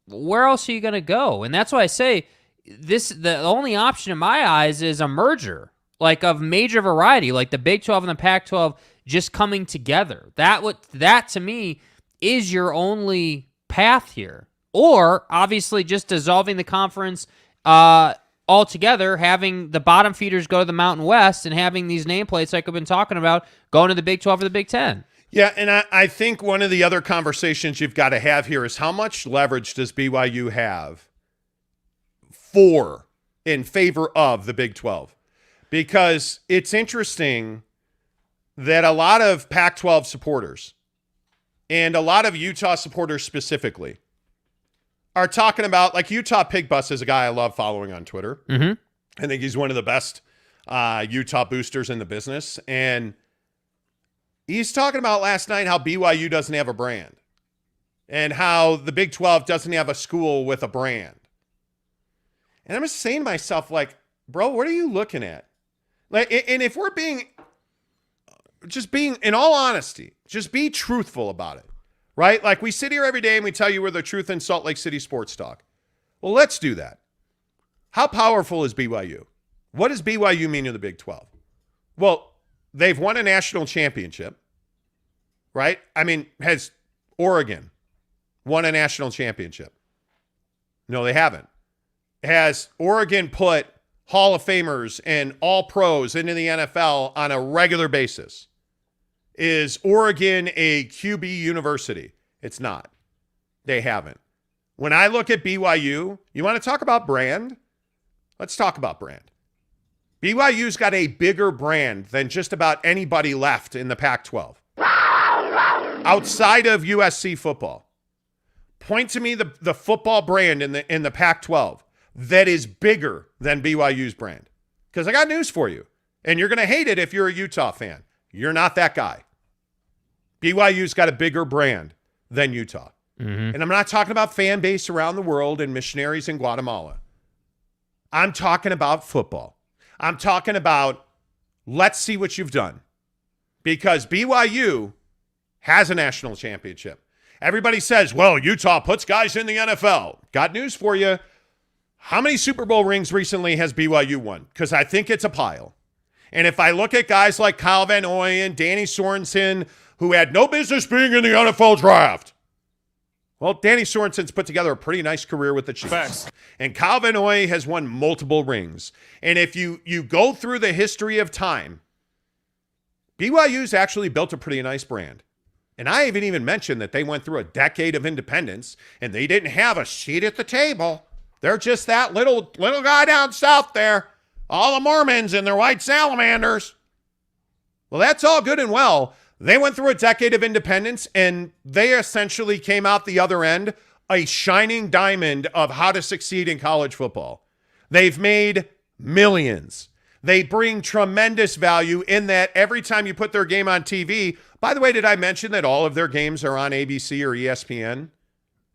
where else are you going to go? And that's why I say the only option in my eyes is a merger, like of major variety, like the Big 12 and the Pac-12 just coming together. That to me is your only path here. Or obviously just dissolving the conference altogether, having the bottom feeders go to the Mountain West and having these nameplates like I've been talking about going to the Big 12 or the Big 10. Yeah, and I think one of the other conversations you've got to have here is how much leverage does BYU have in favor of the Big 12? Because it's interesting that a lot of Pac-12 supporters and a lot of Utah supporters specifically are talking about, like Utah Pig Bus is a guy I love following on Twitter. Mm-hmm. I think he's one of the best Utah boosters in the business. And he's talking about last night how BYU doesn't have a brand and how the Big 12 doesn't have a school with a brand. And I'm just saying to myself, like, bro, what are you looking at? Like, and if we're being, in all honesty, just be truthful about it. Right? Like we sit here every day and we tell you we're the truth in Salt Lake City sports talk. Well, let's do that. How powerful is BYU? What does BYU mean to the Big 12? Well, they've won a national championship, right? I mean, has Oregon won a national championship? No, they haven't. Has Oregon put Hall of Famers and all pros into the NFL on a regular basis? Is Oregon a QB university? It's not. They haven't. When I look at BYU, you want to talk about brand? Let's talk about brand. BYU's got a bigger brand than just about anybody left in the Pac-12. Outside of USC football. Point to me the football brand in the Pac-12 that is bigger than BYU's brand. Because I got news for you. And you're going to hate it if you're a Utah fan. You're not that guy. BYU's got a bigger brand than Utah. Mm-hmm. And I'm not talking about fan base around the world and missionaries in Guatemala. I'm talking about football. I'm talking about let's see what you've done. Because BYU has a national championship. Everybody says, well, Utah puts guys in the NFL. Got news for you. How many Super Bowl rings recently has BYU won? Because I think it's a pile. And if I look at guys like Kyle Van Noy and Danny Sorensen, who had no business being in the NFL draft. Well, Danny Sorensen's put together a pretty nice career with the Chiefs. Facts. And Kyle Van Noy has won multiple rings. And if you go through the history of time, BYU's actually built a pretty nice brand. And I haven't even mentioned that they went through a decade of independence and they didn't have a seat at the table. They're just that little guy down south there. All the Mormons and their white salamanders. Well, that's all good and well. They went through a decade of independence, and they essentially came out the other end a shining diamond of how to succeed in college football. They've made millions. They bring tremendous value in that every time you put their game on TV. By the way, did I mention that all of their games are on ABC or ESPN?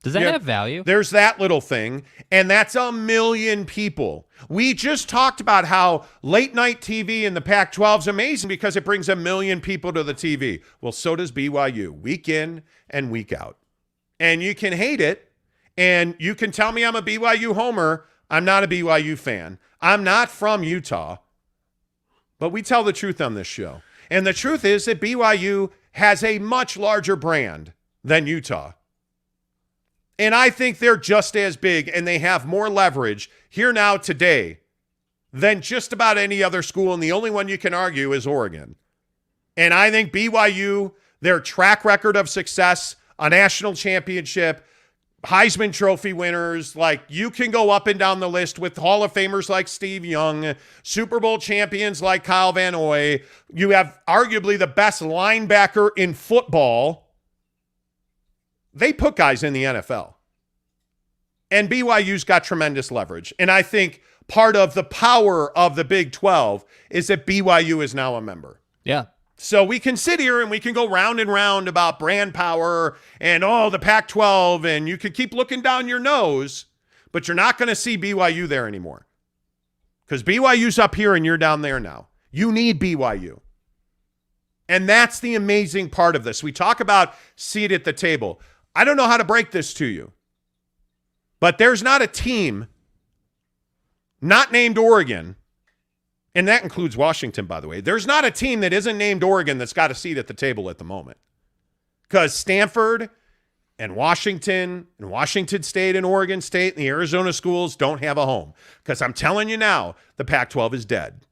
Does that have value? There's that little thing, and that's 1 million people. We just talked about how late night TV in the Pac-12 is amazing because it brings 1 million people to the TV. Well, so does BYU, week in and week out. And you can hate it, and you can tell me I'm a BYU homer. I'm not a BYU fan. I'm not from Utah, but we tell the truth on this show. And the truth is that BYU has a much larger brand than Utah. And I think they're just as big and they have more leverage here now today than just about any other school. And the only one you can argue is Oregon. And I think BYU, their track record of success, a national championship, Heisman Trophy winners. Like, you can go up and down the list with Hall of Famers like Steve Young, Super Bowl champions like Kyle Van Noy. You have arguably the best linebacker in football. They put guys in the NFL. And BYU's got tremendous leverage. And I think part of the power of the Big 12 is that BYU is now a member. Yeah. So we can sit here and we can go round and round about brand power and, the Pac-12, and you could keep looking down your nose, but you're not going to see BYU there anymore because BYU's up here and you're down there now. You need BYU. And that's the amazing part of this. We talk about seat at the table. I don't know how to break this to you, but there's not a team not named Oregon, and that includes Washington, by the way. There's not a team that isn't named Oregon that's got a seat at the table at the moment. Because Stanford and Washington State and Oregon State and the Arizona schools don't have a home. Because I'm telling you now, the Pac-12 is dead.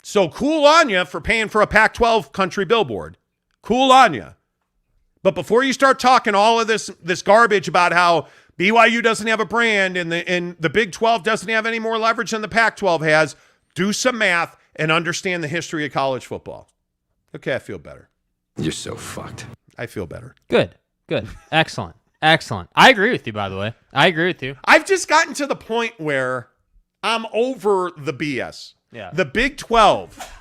So cool on you for paying for a Pac-12 country billboard. Cool on you. But before you start talking all of this garbage about how BYU doesn't have a brand and the Big 12 doesn't have any more leverage than the Pac-12 has, do some math and understand the history of college football. Okay, I feel better. You're so fucked. I feel better. Good. Excellent. I agree with you, by the way. I agree with you. I've just gotten to the point where I'm over the BS. Yeah. The Big 12,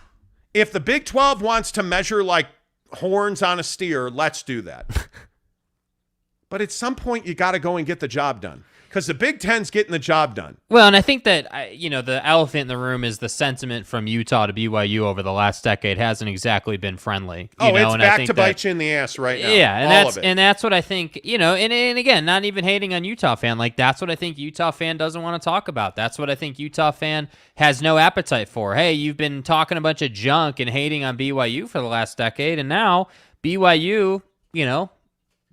if the Big 12 wants to measure like horns on a steer, let's do that. But at some point, you got to go and get the job done. Because the Big Ten's getting the job done. Well, and I think that, the elephant in the room is the sentiment from Utah to BYU over the last decade hasn't exactly been friendly. It's back to bite you in the ass right now. Yeah, and that's what I think, and again, not even hating on Utah fan. Like, that's what I think Utah fan doesn't want to talk about. That's what I think Utah fan has no appetite for. Hey, you've been talking a bunch of junk and hating on BYU for the last decade, and now BYU,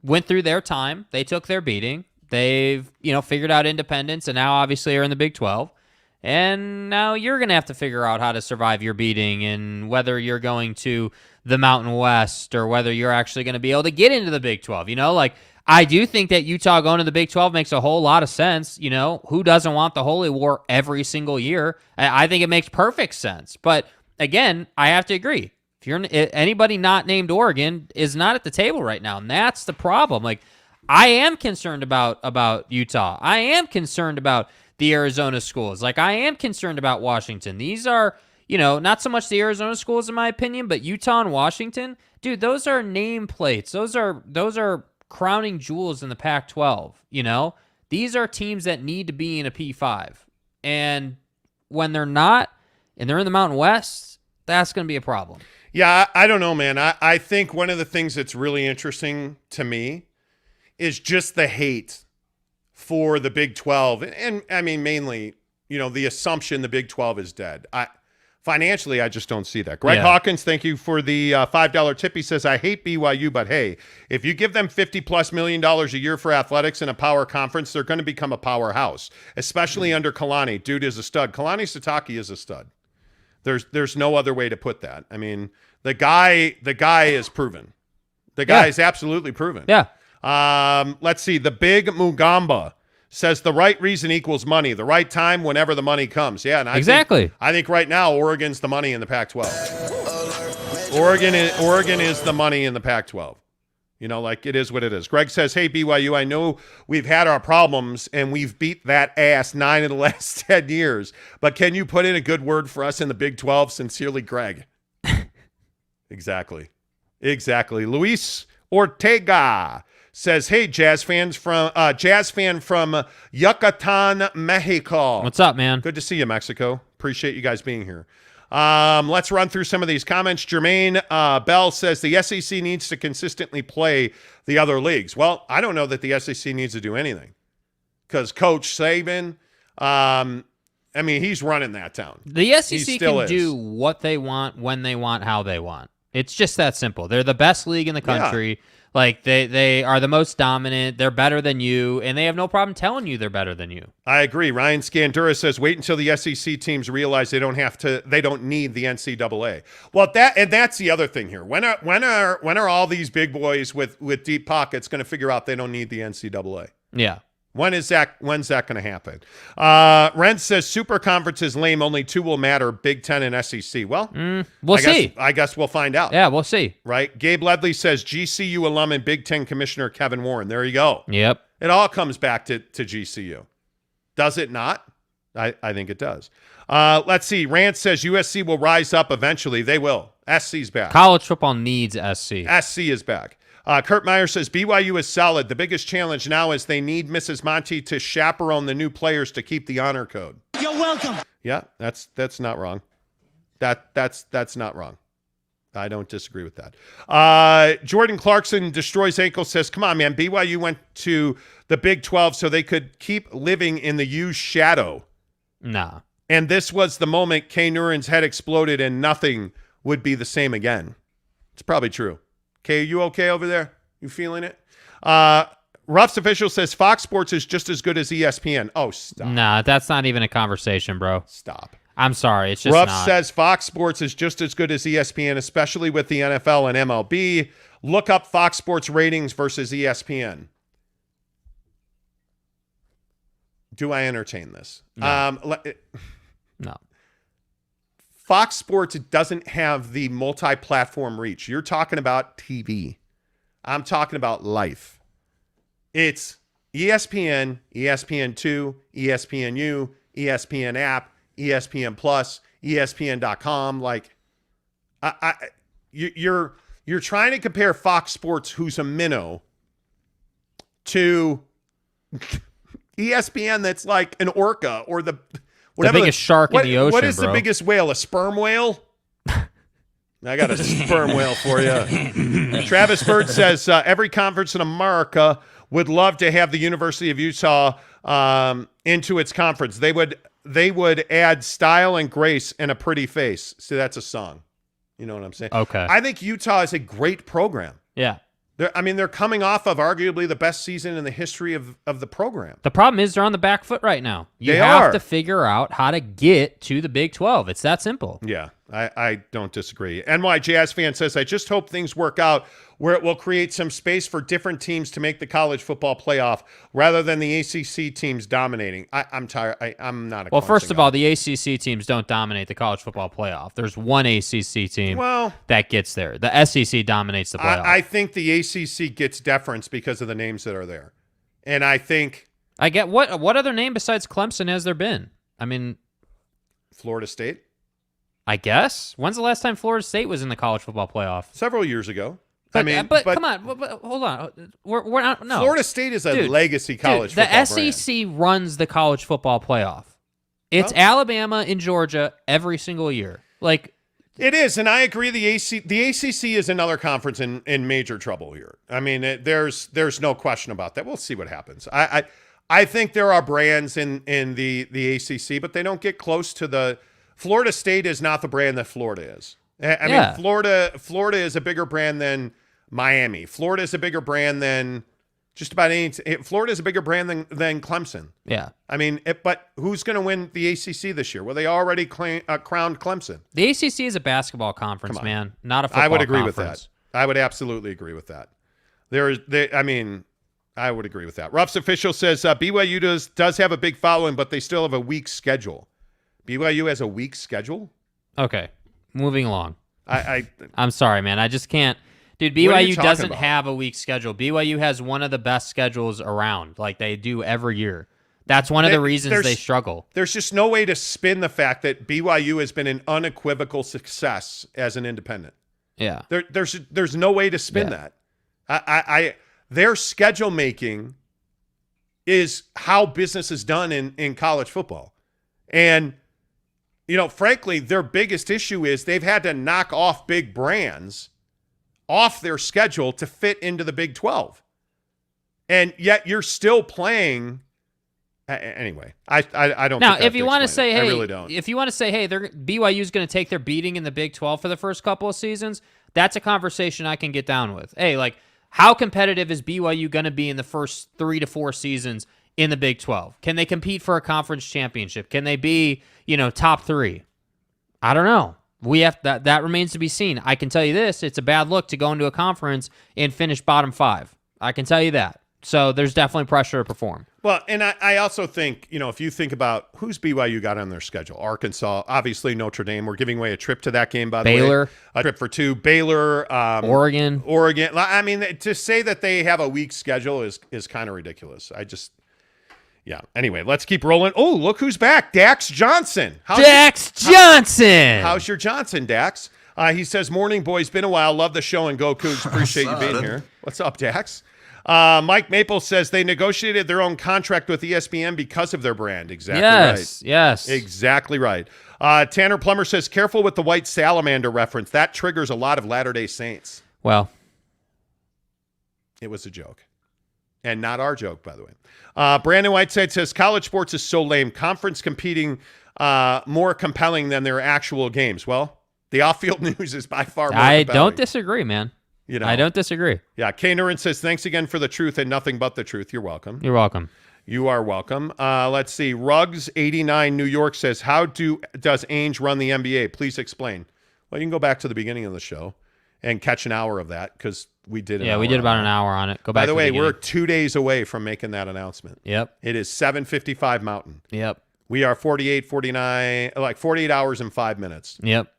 went through their time. They took their beating. They've, figured out independence and now obviously are in the Big 12. And now you're going to have to figure out how to survive your beating and whether you're going to the Mountain West or whether you're actually going to be able to get into the Big 12. I do think that Utah going to the Big 12 makes a whole lot of sense. Who doesn't want the Holy War every single year? I think it makes perfect sense. But again, I have to agree. Anybody not named Oregon is not at the table right now. And that's the problem. I am concerned about Utah. I am concerned about the Arizona schools. I am concerned about Washington. These are, not so much the Arizona schools in my opinion, but Utah and Washington. Dude, those are nameplates. Those are crowning jewels in the Pac-12, These are teams that need to be in a P5. And when they're not, and they're in the Mountain West, that's going to be a problem. Yeah, I don't know, man. I think one of the things that's really interesting to me is just the hate for the Big 12. And I mean, mainly, the assumption the Big 12 is dead. Financially, I just don't see that. Greg Hawkins, thank you for the $5 tip. He says, I hate BYU, but hey, if you give them $50+ million a year for athletics in a power conference, they're going to become a powerhouse, especially under Kalani. Dude is a stud. Kalani Sitake is a stud. There's no other way to put that. I mean, the guy is proven. The guy is absolutely proven. Yeah. Let's see. The Big Mugamba says the right reason equals money. The right time whenever the money comes. Yeah, and I think right now Oregon's the money in the Pac-12. Oregon is the money in the Pac-12. It is what it is. Greg says, hey, BYU, I know we've had our problems and we've beat that ass 9 of the last 10 years, but can you put in a good word for us in the Big 12? Sincerely, Greg. Exactly. Luis Ortega says, hey, Jazz fan from Yucatan, Mexico. What's up, man? Good to see you, Mexico. Appreciate you guys being here. Let's run through some of these comments. Jermaine Bell says the SEC needs to consistently play the other leagues. Well, I don't know that the SEC needs to do anything because Coach Saban, he's running that town. The SEC can do what they want, when they want, how they want. It's just that simple. They're the best league in the country. Yeah. They are the most dominant. They're better than you, and they have no problem telling you they're better than you. I agree. Ryan Scandura says, wait until the SEC teams realize they don't need the NCAA. Well, that's the other thing here. When are all these big boys with deep pockets going to figure out they don't need the NCAA? Yeah. When's that going to happen? Ren says super conference is lame. Only 2 will matter, Big Ten and SEC. Well, we'll see. I guess we'll find out. Yeah, we'll see. Right? Gabe Ledley says GCU alum and Big Ten Commissioner Kevin Warren. There you go. Yep. It all comes back to GCU. Does it not? I think it does. Let's see. Rand says USC will rise up eventually. They will. SC's back. College football needs SC. SC is back. Kurt Meyer says BYU is solid. The biggest challenge now is they need Mrs. Monty to chaperone the new players to keep the honor code. You're welcome. Yeah, that's not wrong. That's not wrong. I don't disagree with that. Jordan Clarkson destroys ankle says, come on, man. BYU went to the Big 12 so they could keep living in the U's shadow. Nah. And this was the moment Kay Nuren's head exploded and nothing would be the same again. It's probably true. Kay, are you okay over there? You feeling it? Ruff's official says Fox Sports is just as good as ESPN. Oh, stop. Nah, that's not even a conversation, bro. Stop. I'm sorry. It's just Ruff not. says Fox Sports is just as good as ESPN, especially with the NFL and MLB. Look up Fox Sports ratings versus ESPN. Do I entertain this? No. No. Fox Sports doesn't have the multi-platform reach. You're talking about TV. I'm talking about life. It's ESPN, ESPN2, ESPNU, ESPN app, ESPN Plus, ESPN.com. Like, you're trying to compare Fox Sports, who's a minnow, to ESPN, that's like an orca or the biggest shark in the ocean. What is bro? the biggest whale? A sperm whale? I got a sperm whale for you. Travis Bird says every conference in America would love to have the University of Utah into its conference. They would add style and grace and a pretty face. See, that's a song. You know what I'm saying? Okay. I think Utah is a great program. Yeah. They're coming off of arguably the best season in the history of the program. The problem is they're on the back foot right now. You have to figure out how to get to the Big 12. It's that simple. Yeah, I don't disagree. NY Jazz fan says, I just hope things work out where it will create some space for different teams to make the college football playoff rather than the ACC teams dominating. I'm tired. I'm not a Well, first of all, the ACC teams don't dominate the college football playoff. There's one ACC team that gets there. The SEC dominates the playoff. I think the ACC gets deference because of the names that are there. And I think... I get what other name besides Clemson has there been? I mean... Florida State? I guess. When's the last time Florida State was in the college football playoff? Several years ago. But come on, hold on. We're not. No. Florida State is a legacy college football The SEC runs the college football playoff. It's Alabama and Georgia every single year. Like it is, and I agree. The ACC is another conference in major trouble here. I mean, there's no question about that. We'll see what happens. I think there are brands in the ACC, but they don't get close to the. Florida State is not the brand that Florida is. I mean, Florida is a bigger brand than Miami. Florida is a bigger brand than just about any. Florida is a bigger brand than Clemson. Yeah. I mean, but who's going to win the ACC this year? Well, they already crowned Clemson. The ACC is a basketball conference, man, not a football I would agree conference. with that. I would absolutely agree with that. I would agree with that. Ruff's official says BYU does have a big following, but they still have a weak schedule. BYU has a weak schedule? Okay. Moving along. I'm sorry, man. I just can't. Dude, BYU doesn't have a weak schedule. BYU has one of the best schedules around, like they do every year. That's one of the reasons they struggle. There's just no way to spin the fact that BYU has been an unequivocal success as an independent. Yeah. There's no way to spin that. Their schedule making is how business is done in college football. And you know, frankly, their biggest issue is they've had to knock off big brands off their schedule to fit into the Big 12. And yet you're still playing. Anyway, I don't now, think if you want to say, hey, I really don't. If you want to say, hey, BYU's going to take their beating in the Big 12 for the first couple of seasons, that's a conversation I can get down with. Hey, like, how competitive is BYU going to be in the first 3 to 4 seasons in the Big 12? Can they compete for a conference championship? Can they be, top 3? I don't know. We have that remains to be seen. I can tell you this, it's a bad look to go into a conference and finish bottom 5. I can tell you that. So there's definitely pressure to perform. Well, and I also think, if you think about who's BYU got on their schedule, Arkansas, obviously Notre Dame. We're giving away a trip to that game, by the way. Baylor. A trip for 2. Baylor. Oregon. I mean, to say that they have a weak schedule is kind of ridiculous. Yeah. Anyway, let's keep rolling. Oh, look who's back. Dax Johnson. Johnson. How's your Johnson, Dax? He says, morning, boys. Been a while. Love the show and go Cougs. Appreciate you being here. What's up, Dax? Mike Maple says they negotiated their own contract with ESPN because of their brand. Exactly right. Yes. Exactly right. Tanner Plummer says, careful with the white salamander reference. That triggers a lot of Latter-day Saints. Well, it was a joke. And not our joke, by the way. Brandon Whiteside says, college sports is so lame. Conference competing more compelling than their actual games. Well, the off-field news is by far more compelling. I don't disagree, man. I don't disagree. Yeah, Kay Nurin says, thanks again for the truth and nothing but the truth. You're welcome. You're welcome. You are welcome. Let's see. Ruggs89 New York says, how does Ainge run the NBA? Please explain. Well, you can go back to the beginning of the show and catch an hour of that because we did we did about an hour on it. Go back. By the way, we're 2 days away from making that announcement. Yep. It is 7:55 Mountain. Yep. We are 48 hours and 5 minutes. Yep.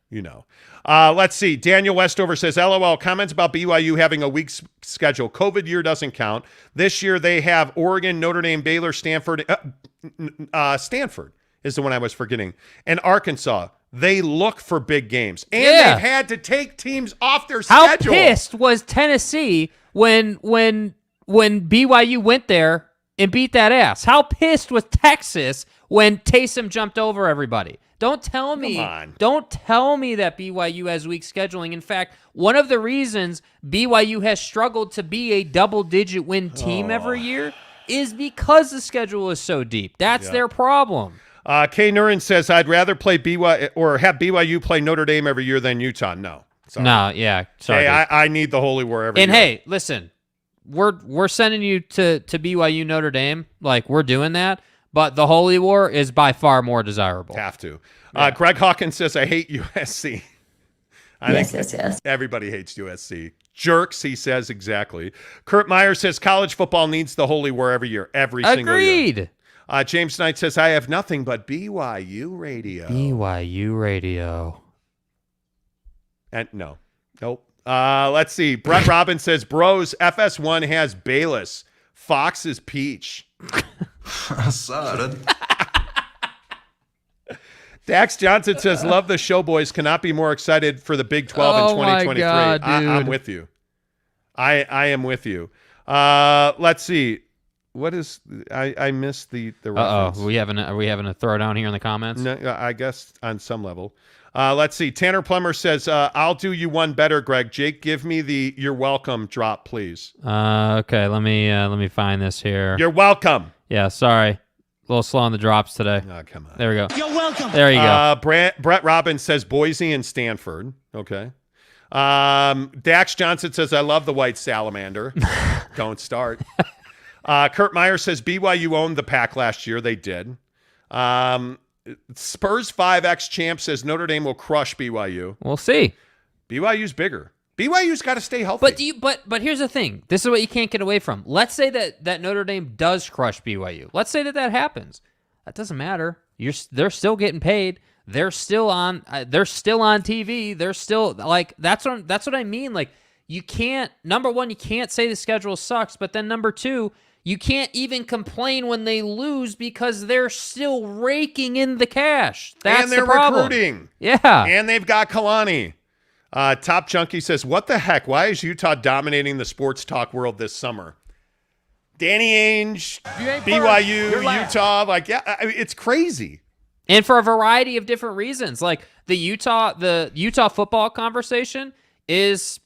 Let's see. Daniel Westover says, LOL, comments about BYU having a weak schedule. COVID year doesn't count. This year they have Oregon, Notre Dame, Baylor, Stanford. Stanford is the one I was forgetting. And Arkansas. They look for big games. And they've had to take teams off their schedule. How pissed was Tennessee when BYU went there and beat that ass? How pissed was Texas when Taysom jumped over everybody? Don't tell me that BYU has weak scheduling. In fact, one of the reasons BYU has struggled to be a double-digit win team every year is because the schedule is so deep. That's their problem. Kay Nurin says, I'd rather play BYU or have BYU play Notre Dame every year than Utah. No. Sorry. No, yeah. Sorry. Hey, I need the Holy War every year. And hey, listen, we're sending you to BYU Notre Dame. Like, we're doing that. But the Holy War is by far more desirable. Have to. Yeah. Greg Hawkins says, I hate USC. Yes. Everybody hates USC. Jerks, he says, exactly. Kurt Meyer says, college football needs the Holy War every year. Every single year. Agreed. James Knight says, I have nothing but BYU radio. BYU radio. And nope. Let's see. Brett Robbins says, bros, FS1 has Bayless. Fox is Peach. I saw it. Dax Johnson says, love the show, boys. Cannot be more excited for the Big 12 in 2023. God, I'm with you. I am with you. Let's see. What is I missed the reference. Are we having a throwdown here in the comments? No, I guess on some level. Let's see. Tanner Plummer says, I'll do you one better, Greg. Jake, give me the you're welcome drop, please. Okay, let me find this here. You're welcome. Yeah, sorry. A little slow on the drops today. Oh, come on. There we go. You're welcome. There you go. Brett Robbins says Boise and Stanford. Okay. Dax Johnson says, I love the white salamander. Don't start. Kurt Meyer says BYU owned the pack last year. They did. Spurs 5X champ says Notre Dame will crush BYU. We'll see. BYU's bigger. BYU's got to stay healthy. But here's the thing. This is what you can't get away from. Let's say that Notre Dame does crush BYU. Let's say that happens. That doesn't matter. They're still getting paid. They're still on. They're still on TV. They're still like that's what I mean. Like you can't. Number one, you can't say the schedule sucks. But then number two, you can't even complain when they lose because they're still raking in the cash. That's and they're the problem. Recruiting. Yeah, and they've got Kalani. Top Junkie says, what the heck? Why is Utah dominating the sports talk world this summer? Danny Ainge, BYU, Utah, it's crazy. And for a variety of different reasons. Like the Utah football conversation is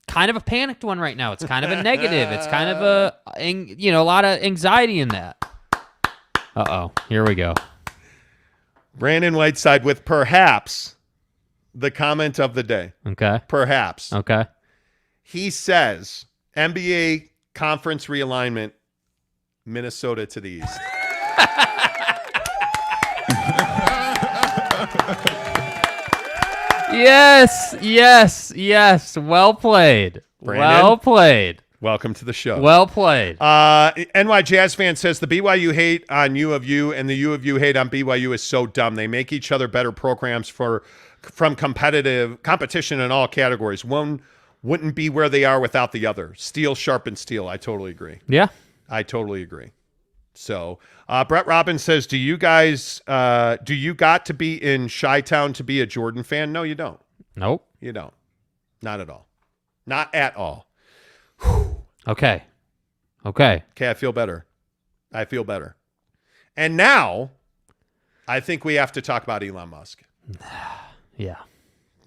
kind of a panicked one right now. It's kind of a negative. It's kind of a lot of anxiety in that. Uh-oh, here we go. Brandon Whiteside with perhaps the comment of the day. Okay. Perhaps. Okay. He says, NBA conference realignment, Minnesota to the East. Yes. Well played. Brandon? Well played. Welcome to the show. Well played. NY Jazz fan says the BYU hate on U of U and the U of U hate on BYU is so dumb. They make each other better programs from competition in all categories. One wouldn't be where they are without the other. Steel sharpens steel. I totally agree. Yeah. I totally agree. So Brett Robbins says, do you got to be in Chi-Town to be a Jordan fan? No, you don't. Nope. You don't. Not at all. Not at all. Okay. Okay, I feel better. And now I think we have to talk about Elon Musk. Yeah.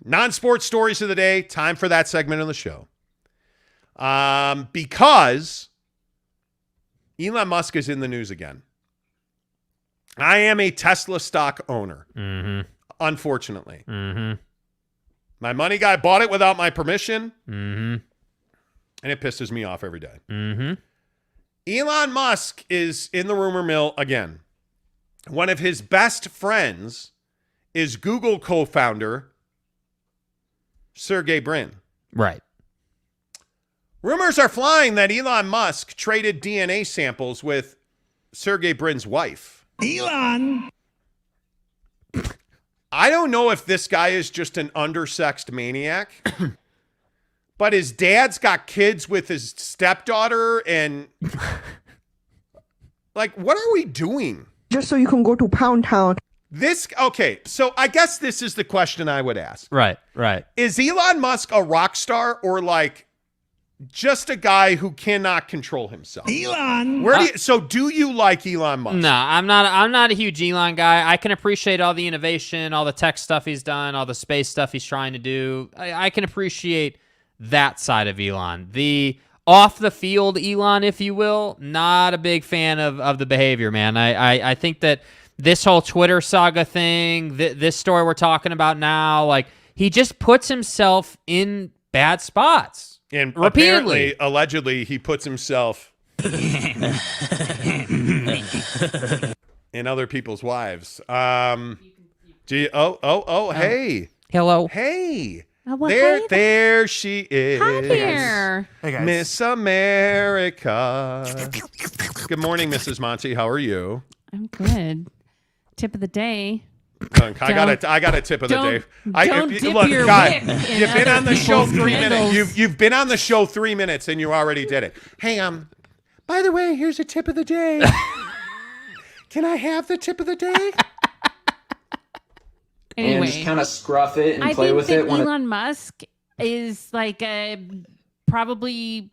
Non-sports stories of the day. Time for that segment of the show. Because Elon Musk is in the news again. I am a Tesla stock owner. Mm-hmm. Unfortunately. Mm-hmm. My money guy bought it without my permission. Mm-hmm. And it pisses me off every day. Mm-hmm. Elon Musk is in the rumor mill again. One of his best friends is Google co-founder Sergey Brin. Right. Rumors are flying that Elon Musk traded DNA samples with Sergey Brin's wife. Elon! I don't know if this guy is just an undersexed maniac, but his dad's got kids with his stepdaughter and like, what are we doing? Just so you can go to Pound Town. Okay, so I guess this is the question I would ask. Right. Is Elon Musk a rock star or like just a guy who cannot control himself? Elon! Do you like Elon Musk? No, I'm not a huge Elon guy. I can appreciate all the innovation, all the tech stuff he's done, all the space stuff he's trying to do. I can appreciate that side of Elon. The off the field Elon, if you will, not a big fan of the behavior, man. I think that this whole Twitter saga thing, this story we're talking about now, like he just puts himself in bad spots. And repeatedly. Apparently, allegedly, he puts himself in other people's wives. Hey. Hello. Hey. Oh, well, There she is. Hi there. Hey, guys. Miss America. Good morning, Mrs. Monty. How are you? I'm good. Tip of the day. I got a tip of the day. Don't dip your God, wick in you've been other on the show people's 3 minutes. candles. You've been on the show 3 minutes and you already did it. Hey, by the way, here's a tip of the day. Can I have the tip of the day? Anyway, and just kind of scruff it and play with it. it. Elon Musk is like probably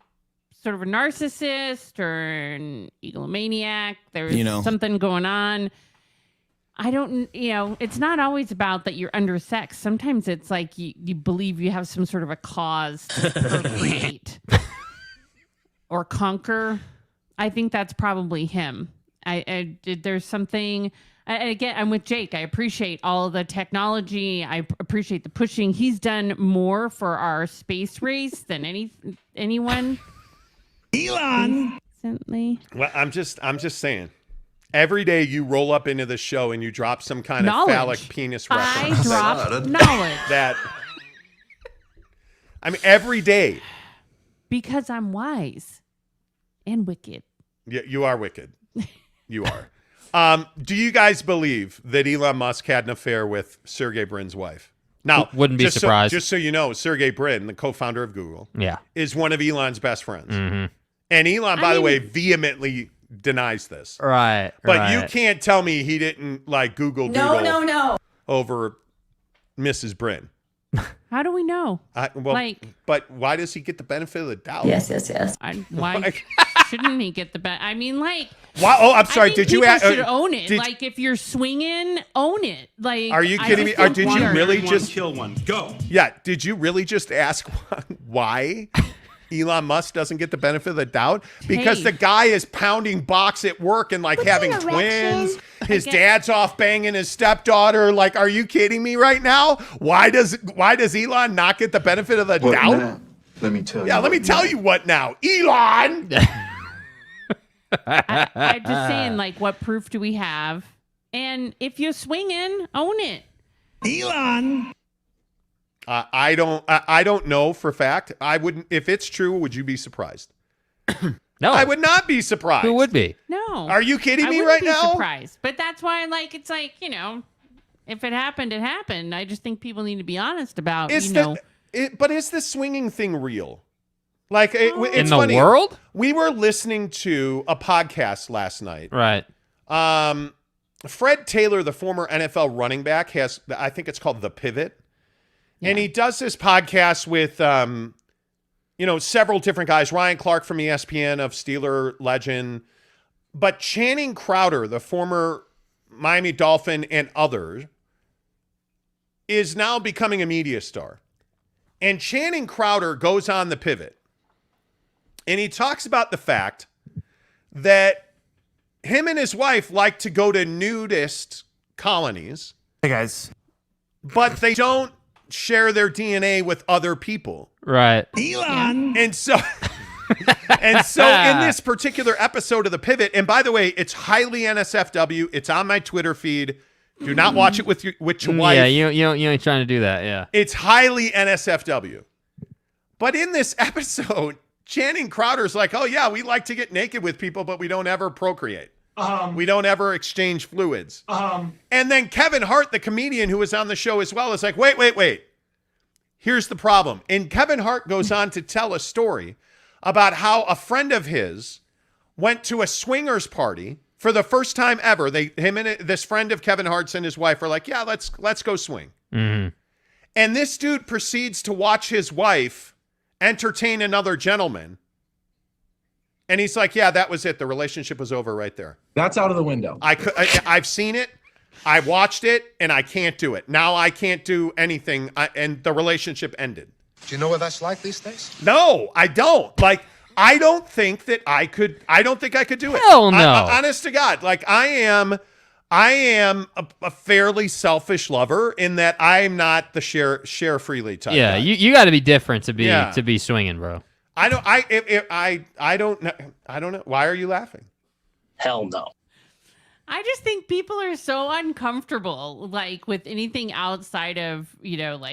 sort of a narcissist or an egomaniac. There's something going on. I don't, it's not always about that you're undersexed. Sometimes it's like you believe you have some sort of a cause to procreate or conquer. I think that's probably him. There's something. Again, I'm with Jake. I appreciate all of the technology. I appreciate the pushing. He's done more for our space race than anyone. Elon. Recently. Well, I'm just saying. Every day you roll up into the show and you drop some kind of phallic penis reference. I drop knowledge. Every day. Because I'm wise and wicked. Yeah, you are wicked. You are. Do you guys believe that Elon Musk had an affair with Sergey Brin's wife? Now, wouldn't be surprised. Just so you know, Sergey Brin, the co-founder of Google, is one of Elon's best friends. Mm-hmm. And Elon, by the way, vehemently denies this. Right. But you can't tell me he didn't like Google No. over Mrs. Brin. How do we know? But why does he get the benefit of the doubt? Yes. Why shouldn't he get the benefit? I mean, why? Oh, I'm sorry. Did you ask? Should own it. If you're swinging, own it. Are you kidding me? Did you really just kill one? Go. Yeah. Did you really just ask why Elon Musk doesn't get the benefit of the doubt? Because the guy is pounding box at work and having twins. His dad's off banging his stepdaughter. Are you kidding me right now? Why does Elon not get the benefit of the doubt? Now, let me tell you. Yeah, let me tell you what now, Elon. I'm just saying, what proof do we have? And if you're swinging, own it. Elon. I don't know for a fact. I wouldn't. If it's true, would you be surprised? No. I would not be surprised. Who would be? No. Are you kidding me I right wouldn't now? be surprised. But that's why, it's like, if it happened, it happened. I just think people need to be honest about, But is the swinging thing real? Like, it's in the funny. world? We were listening to a podcast last night. Right. Fred Taylor, the former NFL running back, has, I think it's called The Pivot. Yeah. And he does this podcast with, several different guys. Ryan Clark from ESPN, of Steeler legend. But Channing Crowder, the former Miami Dolphin and others, is now becoming a media star. And Channing Crowder goes on The Pivot. And he talks about the fact that him and his wife like to go to nudist colonies. Hey, guys. But they don't share their DNA with other people. Right. Elon. And so in this particular episode of The Pivot, and by the way, it's highly NSFW. It's on my Twitter feed. Do not watch it with your wife. Yeah, you ain't trying to do that, yeah. It's highly NSFW. But in this episode, Channing Crowder's like, oh, yeah, we like to get naked with people, but we don't ever procreate. We don't ever exchange fluids. And then Kevin Hart, the comedian who was on the show as well, is like, wait. Here's the problem. And Kevin Hart goes on to tell a story about how a friend of his went to a swingers party for the first time ever. This friend of Kevin Hart's and his wife are like, yeah, let's go swing. Mm-hmm. And this dude proceeds to watch his wife entertain another gentleman. And he's like, yeah, that was it. The relationship was over right there. That's out of the window. I've seen it. I watched it, and I can't do it. Now I can't do anything, and the relationship ended. Do you know what that's like these days? No, I don't. I don't think I could do it. Hell no. Honest to God. I am a fairly selfish lover in that I'm not the share freely type. Yeah, guy. you got to be different to be swinging, bro. I don't know. Why are you laughing? Hell no. I just think people are so uncomfortable, with anything outside of,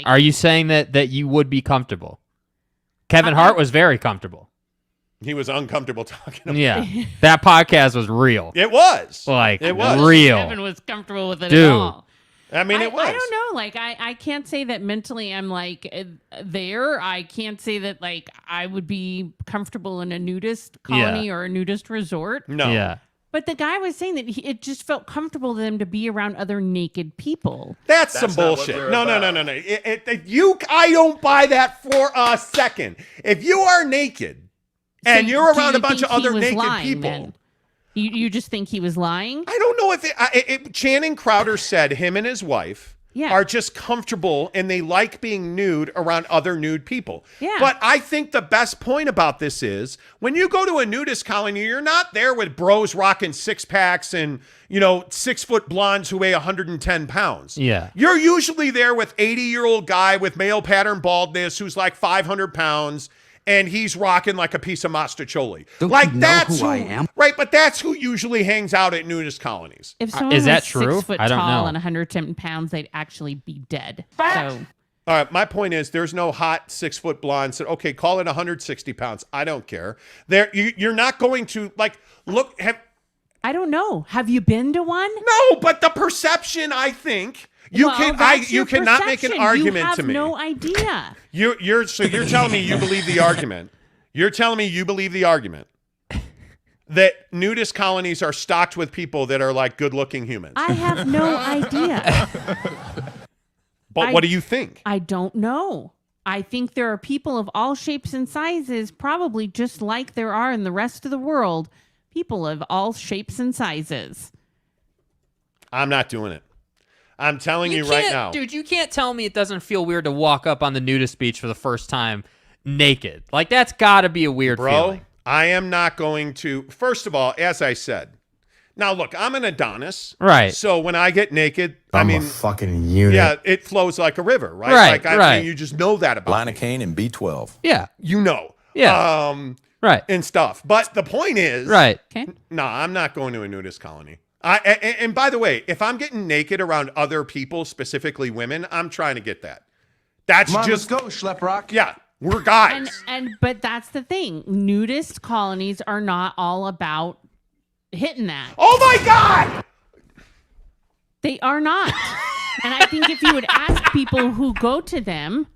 Are you saying that you would be comfortable? Kevin Hart was very comfortable. He was uncomfortable talking about Yeah. That podcast was real. It was. It was real. Kevin was comfortable with it Dude. at all. I mean, it was. I don't know. I can't say that mentally I'm there. I can't say that I would be comfortable in a nudist colony or a nudist resort. No. Yeah. But the guy was saying that it just felt comfortable to them to be around other naked people. That's some bullshit. No. I don't buy that for a second. If you are naked and you're around a bunch of other naked people. Then? You just think he was lying? I don't know if Channing Crowder said him and his wife are just comfortable and they like being nude around other nude people. Yeah. But I think the best point about this is when you go to a nudist colony, you're not there with bros rocking 6-packs and, 6-foot blondes who weigh 110 pounds. Yeah. You're usually there with 80-year-old guy with male pattern baldness who's like 500 pounds. And he's rocking like a piece of mastacholi. That's who I am. Right, but that's who usually hangs out at nudist colonies. If someone is that was true? 6 foot I don't tall know. and 110 pounds, they'd actually be dead. So, all right, my point is there's no hot 6-foot blonde. So, okay, call it 160 pounds. I don't care. You're not going to look. I don't know. Have you been to one? No, but the perception, I think. You cannot make an argument to me. You have no idea. You're telling me you believe the argument. You're telling me you believe the argument that nudist colonies are stocked with people that are like good-looking humans. I have no idea. But what do you think? I don't know. I think there are people of all shapes and sizes, probably just like there are in the rest of the world. People of all shapes and sizes. I'm not doing it. I'm telling you right now. Dude, you can't tell me it doesn't feel weird to walk up on the nudist beach for the first time naked. That's got to be a weird feeling. I am not going to. First of all, as I said, now look, I'm an Adonis. Right. So when I get naked, I'm a fucking unit. Yeah, it flows like a river, right? Right. You just know that about me. Lidocaine and B12. Yeah. You know. Yeah. Right. And stuff. But the point is. Right. Okay. No, I'm not going to a nudist colony. And by the way, if I'm getting naked around other people, specifically women, I'm trying to get that. That's Come on, just let's go, Schleprock. Yeah, We're guys. But that's the thing. Nudist colonies are not all about hitting that. Oh my God! They are not. And I think if you would ask people who go to them.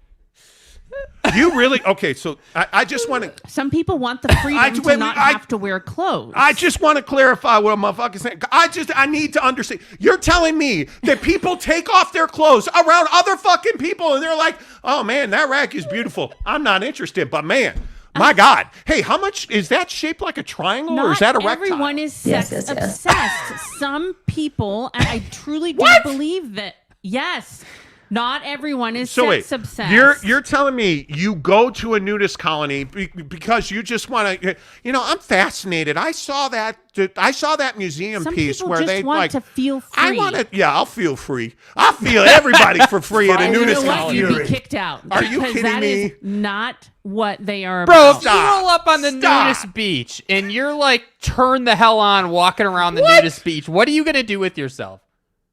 You really? Okay, so I just want to. Some people want the freedom to not have to wear clothes. I just want to clarify what a motherfucker's saying. I need to understand. You're telling me that people take off their clothes around other fucking people and they're like, oh man, that rack is beautiful. I'm not interested, but man, my God. Hey, how much is that shaped like a triangle or is that a rectangle? Everyone is sex obsessed. Some people, and I truly do believe that, yes. Not everyone is sex obsessed. You're telling me you go to a nudist colony because you just want to, I'm fascinated. I saw that museum piece where they want to feel free. I'll feel free. I'll feel everybody for free at a nudist colony. You'd be kicked out. Are you kidding that me? Is not what they are Bro, about. if you roll up on the nudist beach and you're like, turn the hell on walking around the nudist beach, what are you going to do with yourself?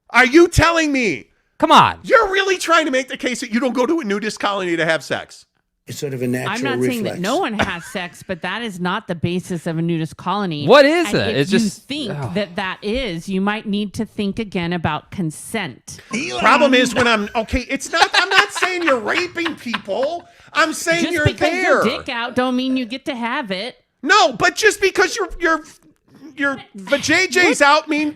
Are you telling me? Come on. You're really trying to make the case that you don't go to a nudist colony to have sex. It's sort of a natural I'm not reflex. saying that no one has sex, but that is not the basis of a nudist colony. What is it? If you think that is, you might need to think again about consent. Problem is when I'm not saying you're raping people. I'm saying just you're because there. your dick out don't mean you get to have it. No, but just because your vajayjay's out mean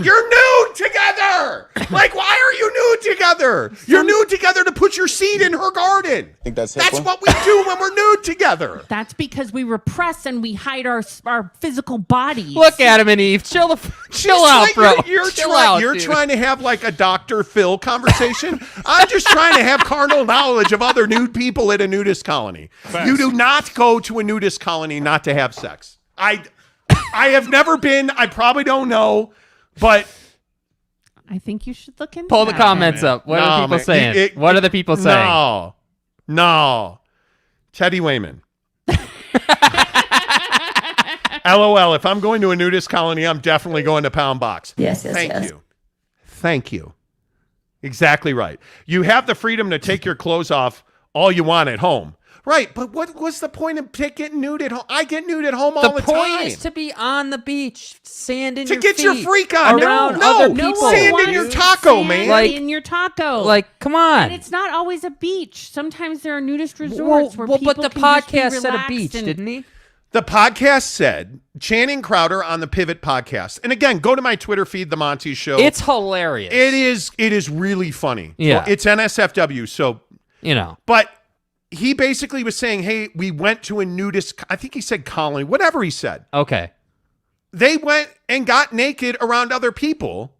you're nude together. Like, why are you nude together? You're nude together to put your seed in her garden. I think that's what we do when we're nude together. That's because we repress and we hide our physical bodies. Look, Adam and Eve, chill out, bro. You're trying to have like a Dr. Phil conversation. I'm just trying to have carnal knowledge of other nude people at a nudist colony. Facts. You do not go to a nudist colony not to have sex. I have never been. I probably don't know. But I think you should look into pull the comments up. What are the people saying? What are the people saying? No. Teddy Wayman. LOL. If I'm going to a nudist colony, I'm definitely going to Pound Box. Yes. Thank you. Exactly right. You have the freedom to take your clothes off all you want at home. Right, but what's the point of getting nude at home? I get nude at home all the time. The point is to be on the beach, sand in your feet. To get your freak on. Around other people. Sand in your taco, man. Like, in your taco. Like, come on. And it's not always a beach. Sometimes there are nudist resorts where people but the can podcast just be said a beach, didn't he? The podcast said, Channing Crowder on the Pivot podcast. And again, go to my Twitter feed, The Monty Show. It's hilarious. It is really funny. Yeah. It's NSFW, so. But he basically was saying, hey, we went to a nudist, I think he said colony, whatever he said. Okay. They went and got naked around other people.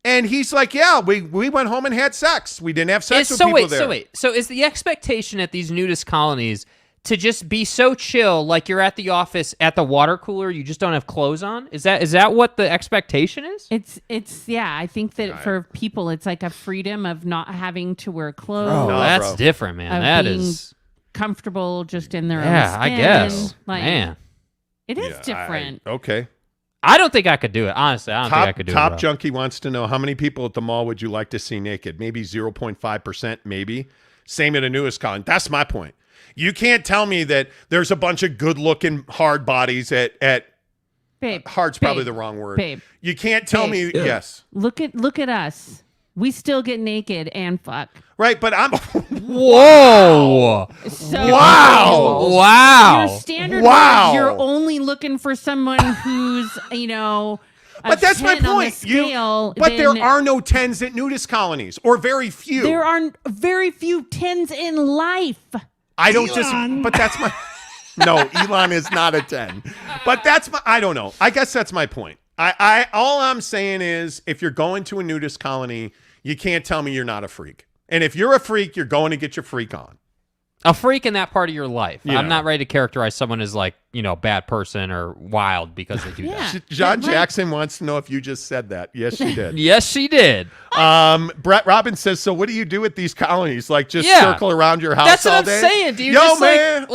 And he's like, yeah, we went home and had sex. We didn't have sex with people there. So is the expectation at these nudist colonies to just be so chill, like you're at the office at the water cooler, you just don't have clothes on? Is that what the expectation is? It's I think that for people, it's like a freedom of not having to wear clothes. Oh, that's different, man. That is comfortable just in their own skin. I guess. Like, man. It is different. Okay. I don't think I could do it. Honestly, I don't think I could do it. Top Junkie wants to know, how many people at the mall would you like to see naked? Maybe 0.5%, maybe. Same at a newest colony. That's my point. You can't tell me that there's a bunch of good-looking hard bodies at Babe, hard's probably the wrong word. Babe, you can't tell me yes. Look at us. We still get naked and fuck. Right, but I'm Whoa. Wow. Your standard was you're only looking for someone who's, but that's my point. There are no 10s at nudist colonies, or very few. There are very few 10s in life. I don't but that's my no, Elon is not a 10. But I don't know. I guess that's my point. All I'm saying is, if you're going to a nudist colony, you can't tell me you're not a freak. And if you're a freak, you're going to get your freak on. A freak in that part of your life. I'm not ready to characterize someone as like, bad person or wild because they do that. John Jackson wants to know if you just said that. Yes, she did. Yes, she did. Brett Robbins says, so what do you do at these colonies? Like just circle around your house all day? That's what I'm saying. Do you just man,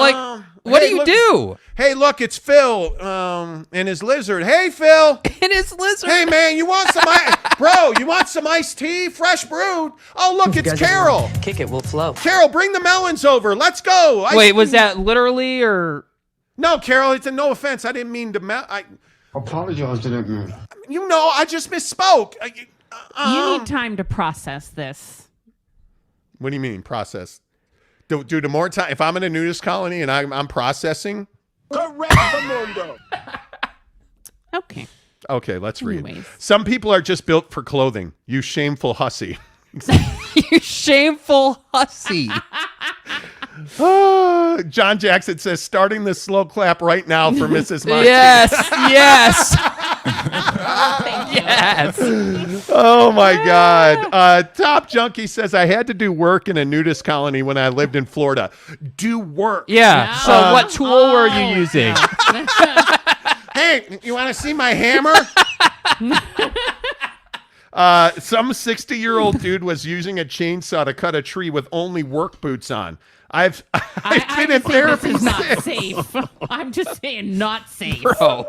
What do you do? Hey, look, it's Phil and his lizard. Hey, Phil. And his lizard. Hey, man, you want some bro, you want some iced tea? Fresh brewed? Oh, look, it's Carol. Kick it, we'll flow. Carol, bring the melons over. Let's go. Wait, was that literally or? No, Carol, it's no offense. I didn't mean to Apologize to that man. You know, I just misspoke. You need time to process this. What do you mean, process? Dude, the more time, if I'm in a nudist colony and I'm processing. Okay. Okay, let's read. Anyways. Some people are just built for clothing. You shameful hussy. You shameful hussy. John Jackson says, starting the slow clap right now for Mrs. Monty. Yes, yes. Yes. Oh, my God. Top Junkie says, I had to do work in a nudist colony when I lived in Florida. Do work. Yeah. No. So what tool were you using? Hey, you want to see my hammer? Some 60-year-old dude was using a chainsaw to cut a tree with only work boots on. I've been in therapy. This is not safe. I'm just saying, not safe, bro.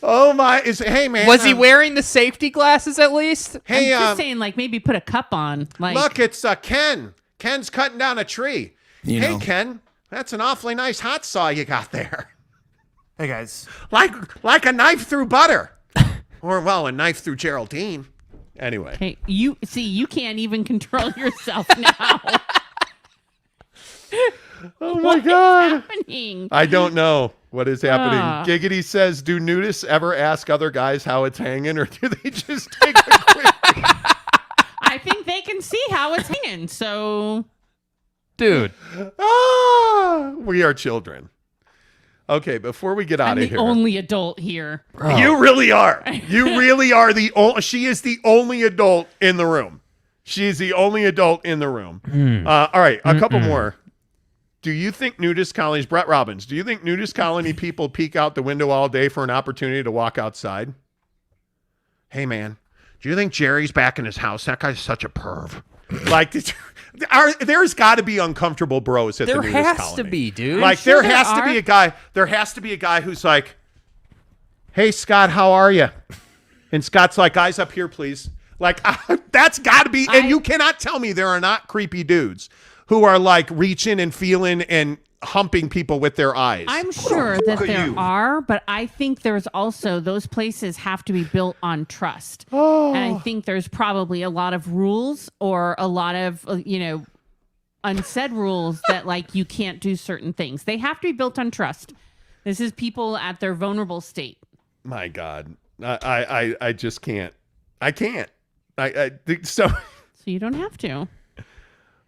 Oh my! Hey man, was he wearing the safety glasses at least? Hey, I'm just saying, like maybe put a cup on. Like, look, it's Ken. Ken's cutting down a tree. Hey Ken, that's an awfully nice hot saw you got there. Hey guys, like a knife through butter, or well, a knife through Geraldine. Anyway, hey, you can't even control yourself now. Oh my God! What is happening? I don't know what is happening. Giggity says, "Do nudists ever ask other guys how it's hanging, or do they just take a quick?" I think they can see how it's hanging. So, dude, we are children. Okay, before we get out of here, I'm the only adult here. Bro. You really are. You really are the only. She is the only adult in the room. She is the only adult in the room. All right, a couple more. Do you think nudist colonies, Brett Robbins, do you think nudist colony people peek out the window all day for an opportunity to walk outside? Hey, man, do you think Jerry's back in his house? That guy's such a perv. Like, there's got to be uncomfortable bros at the nudist colony. There has to be, dude. Like, there has to be a guy. There has to be a guy who's like, hey, Scott, how are you? And Scott's like, eyes up here, please. Like, that's got to be. And you cannot tell me there are not creepy dudes who are like reaching and feeling and humping people with their eyes. I'm sure that there are, but I think there's also those places have to be built on trust. And I think there's probably a lot of rules or a lot of, unsaid rules that like you can't do certain things. They have to be built on trust. This is people at their vulnerable state. My God. I just can't. I can't. I think so. So you don't have to.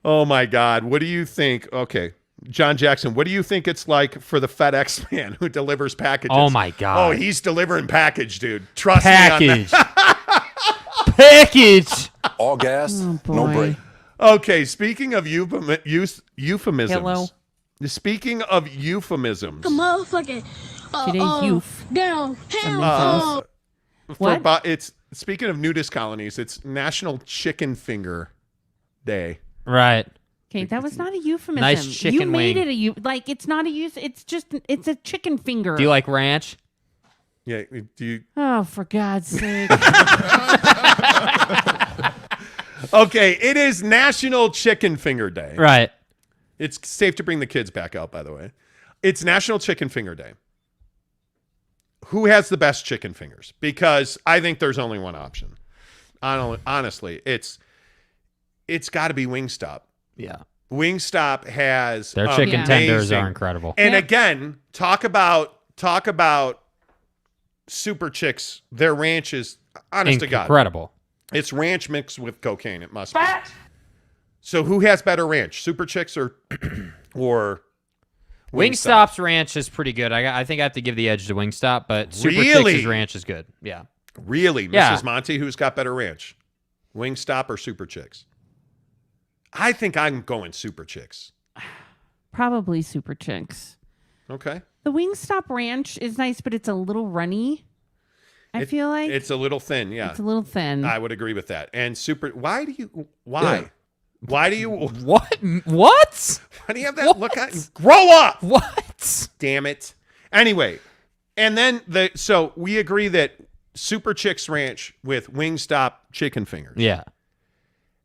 Oh my God. What do you think? Okay. John Jackson, what do you think it's like for the FedEx man who delivers packages? Oh my God. Oh, he's delivering package, dude. Trust me on that. Package. All gas, no brake. Okay, speaking of euphemisms. Hello. Speaking of euphemisms. A motherfucking down. Hell What? It's speaking of nudist colonies, it's National Chicken Finger Day. Right. Okay, that was not a euphemism. Nice chicken You made wing. it it's not a use. It's a chicken finger. Do you like ranch? Yeah. Do you? Oh, for God's sake. Okay, it is National Chicken Finger Day. Right. It's safe to bring the kids back out, by the way. It's National Chicken Finger Day. Who has the best chicken fingers? Because I think there's only one option. Honestly, it's got to be Wingstop. Yeah. Wingstop has their chicken tenders are incredible. And again, talk about Super Chicks. Their ranch is honest to God incredible. It's ranch mixed with cocaine. It must be. So who has better ranch, Super Chicks or Wingstop's ranch is pretty good. I think I have to give the edge to Wingstop, but Super Chicks' ranch is good. Yeah. Really? Yeah. Mrs. Monty, who's got better ranch? Wingstop or Super Chicks? I think I'm going Super Chicks. Probably Super Chicks. Okay. The Wingstop ranch is nice, but it's a little runny. I feel like it's a little thin. Yeah. It's a little thin. I would agree with that. And why? Why do you... What? What? Why do you have that look at... Grow up! What? Damn it. Anyway, and then so we agree that Super Chicks Ranch with Wingstop chicken fingers. Yeah.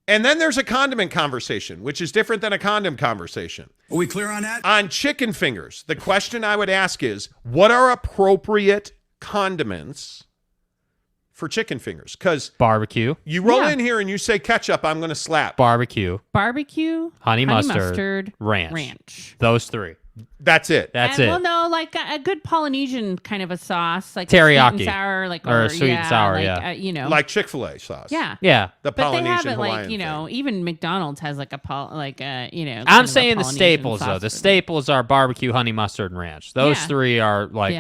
And then there's a condiment conversation, which is different than a condom conversation. Are we clear on that? On chicken fingers, the question I would ask is, what are appropriate condiments for chicken fingers? Because barbecue. You roll in here and you say ketchup, I'm going to slap. Barbecue. Honey mustard. Ranch. Those three. That's it. That's it. Well, no, like a good Polynesian kind of a sauce, like teriyaki, sweet and sour, like or sweet and sour, you know, like Chick-fil-A sauce. Yeah. The but Polynesian they have it Hawaiian like, you know, even McDonald's has like you know. I'm saying the staples though. The staples are barbecue, honey mustard, and ranch. Those three are like,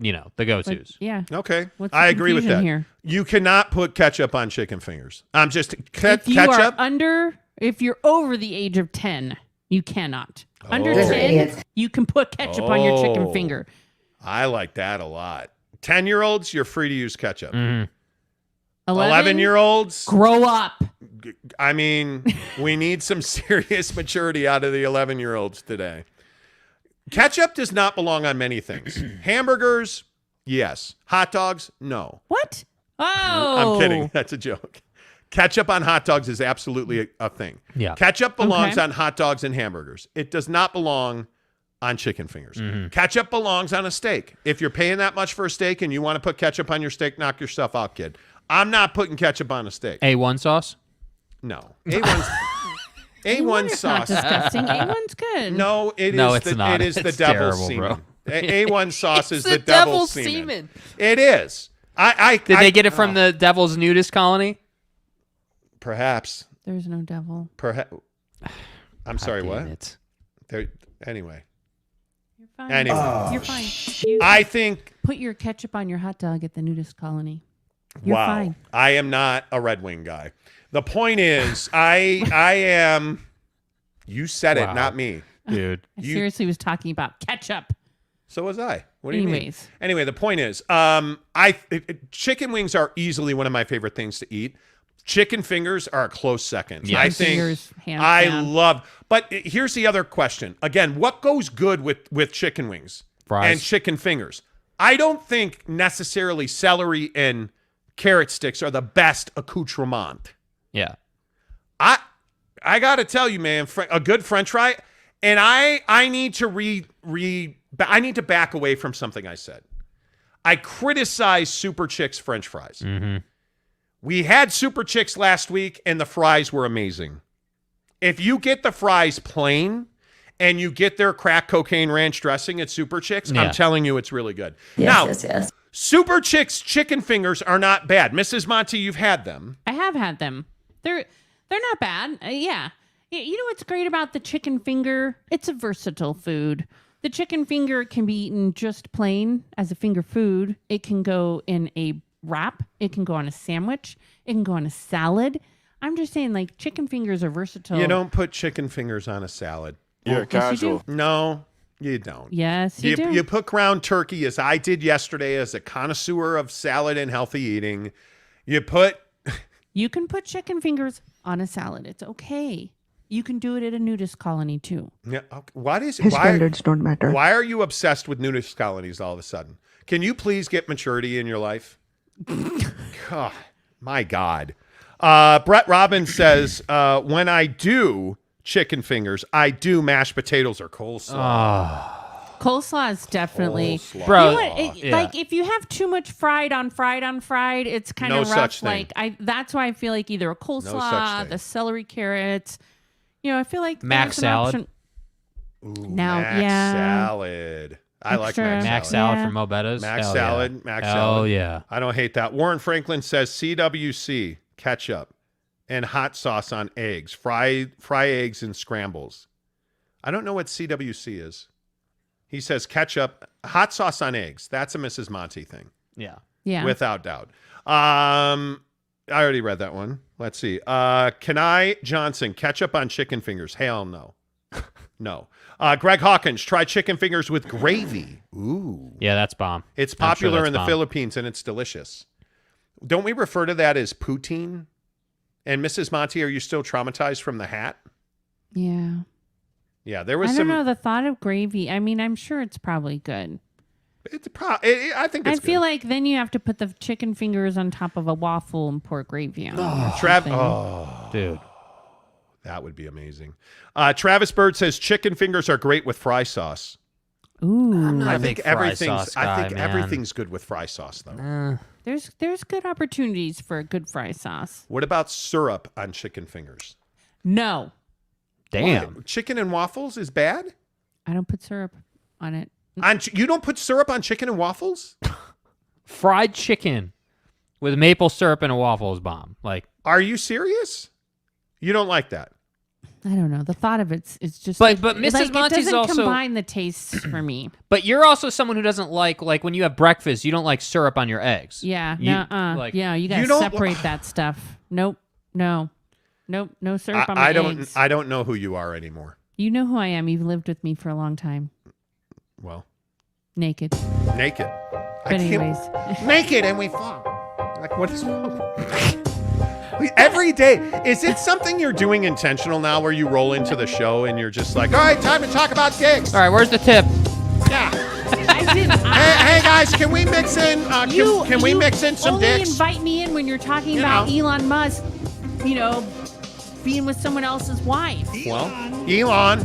you know, the go-tos. Okay. What's I the agree with confusion that. here? You cannot put ketchup on chicken fingers. I'm just If you ketchup. are if you're over the age of 10, you cannot. Under Oh. 10, you can put ketchup on your chicken finger. I like that a lot. 10-year-olds, you're free to use ketchup. 11-year-olds, grow up. I mean, we need some serious maturity out of the 11-year-olds today. Ketchup does not belong on many things. Hamburgers, yes. Hot dogs, no. What? Oh. I'm kidding. That's a joke. Ketchup on hot dogs is absolutely a thing. Yeah. Ketchup belongs on hot dogs and hamburgers. It does not belong on chicken fingers. Ketchup belongs on a steak. If you're paying that much for a steak and you want to put ketchup on your steak, knock yourself out, kid. I'm not putting ketchup on a steak. A1 sauce? No. A1 sauce. Not disgusting. A1's good. No, it's not. It is the It's devil's terrible, semen. bro. A1 sauce is It's the devil's semen. It is. Did they get it from the devil's nudist colony? Perhaps. There's no devil. Perhaps. I'm sorry, what? It. There. Anyway. You're fine. Anyway. You're fine. I think. Put your ketchup on your hot dog at the nudist colony. You're Wow. fine. I am not a Red Wing guy. The point is, I am. You said it, not me, dude. I seriously was talking about ketchup. So was I. What do you mean? Anyways. Anyway, the point is, chicken wings are easily one of my favorite things to eat. Chicken fingers are a close second. Yeah. I think Fingers, hands I down. love. But here's the other question. Again, what goes good with chicken wings Fries. and chicken fingers? I don't think necessarily celery and carrot sticks are the best accoutrement. Yeah. I got to tell you, man, a good French fry, and I need to I need to back away from something I said. I criticize Super Chicks French fries. We had Super Chicks last week, and the fries were amazing. If you get the fries plain and you get their crack cocaine ranch dressing at Super Chicks, I'm telling you it's really good. Yes. Super Chicks chicken fingers are not bad. Mrs. Monty, you've had them. I have had them. They're not bad. Yeah. You know what's great about the chicken finger? It's a versatile food. The chicken finger can be eaten just plain as a finger food. It can go in a wrap. It can go on a sandwich. It can go on a salad. I'm just saying, like, chicken fingers are versatile. You don't put chicken fingers on a salad. You're casual. No, you don't. Yes, you do. You put ground turkey, as I did yesterday, as a connoisseur of salad and healthy eating. You can put chicken fingers on a salad. It's okay. You can do it at a nudist colony too. Yeah. Okay. What is His standards don't matter. Why are you obsessed with nudist colonies all of a sudden? Can you please get maturity in your life? God, my God. Brett Robbins says, when I do chicken fingers, I do mashed potatoes or coleslaw. Coleslaw is definitely, Bro, you know what, like if you have too much fried on fried, it's kind of rough. such thing. Like that's why I feel like either a such coleslaw, thing. the celery carrots. You know, I feel like Mac there's an salad. option. Ooh, Now, Mac salad. I like Extra- Mac Mac salad. salad from Mo-Betta's. Mac Hell salad. Yeah. Mac Hell salad. yeah. I don't hate that. Warren Franklin says CWC, ketchup, and hot sauce on eggs. Fry eggs and scrambles. I don't know what CWC is. He says ketchup, hot sauce on eggs. That's a Mrs. Monty thing. Yeah. Yeah. Without doubt. I already read that one. Let's see. Kenai Johnson, ketchup on chicken fingers. Hell no. No. Greg Hawkins, try chicken fingers with gravy. Ooh. Yeah, that's bomb. It's I'm sure popular that's in the bomb. Philippines and it's delicious. Don't we refer to that as poutine? And Mrs. Monty, are you still traumatized from the hat? Yeah. Yeah, there was I some. don't know, the thought of gravy. I mean, I'm sure it's probably good. I think it's I feel like then you have to put the chicken fingers on top of a waffle and pour gravy on it. Dude. That would be amazing. Travis Bird says chicken fingers are great with fry sauce. Ooh. I'm not I a big think fry everything's sauce guy, man. everything's good with fry sauce though. There's good opportunities for a good fry sauce. What about syrup on chicken fingers? No. Damn. What? Chicken and waffles is bad? I don't put syrup on it. You don't put syrup on chicken and waffles? Fried chicken with maple syrup and a waffle is bomb. Like, are you serious? You don't like that? I don't know. The thought of it's just. But Mrs. Monty's it doesn't also combine the tastes for me. But you're also someone who doesn't like when you have breakfast, you don't like syrup on your eggs. Yeah. You, You gotta separate that stuff. Nope. No syrup on my eggs. I don't know who you are anymore. You know who I am. You've lived with me for a long time. Well. Naked. But anyways. Naked and we fuck. Like, what is wrong? Every day. Is it something you're doing intentional now where you roll into the show and you're just like, all right, time to talk about dicks? All right, where's the tip? Yeah. Hey guys, can we mix in can we mix in some dicks? Only invite me in when you're talking about Elon Musk, being with someone else's wife. Well, Elon,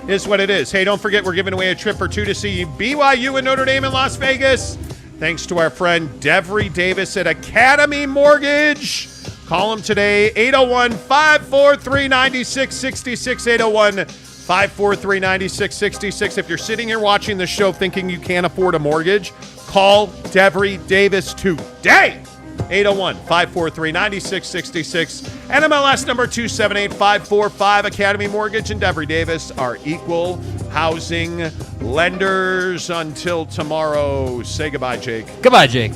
is what it is. Hey, don't forget we're giving away a trip or two to see BYU and Notre Dame in Las Vegas. Thanks to our friend Devry Davis at Academy Mortgage. Call him today, 801-543-9666, 801-543-9666. If you're sitting here watching the show thinking you can't afford a mortgage, call Devry Davis today. 801-543-9666. NMLS number 278545. Academy Mortgage and Devry Davis are equal housing lenders. Until tomorrow, say goodbye, Jake. Goodbye, Jake.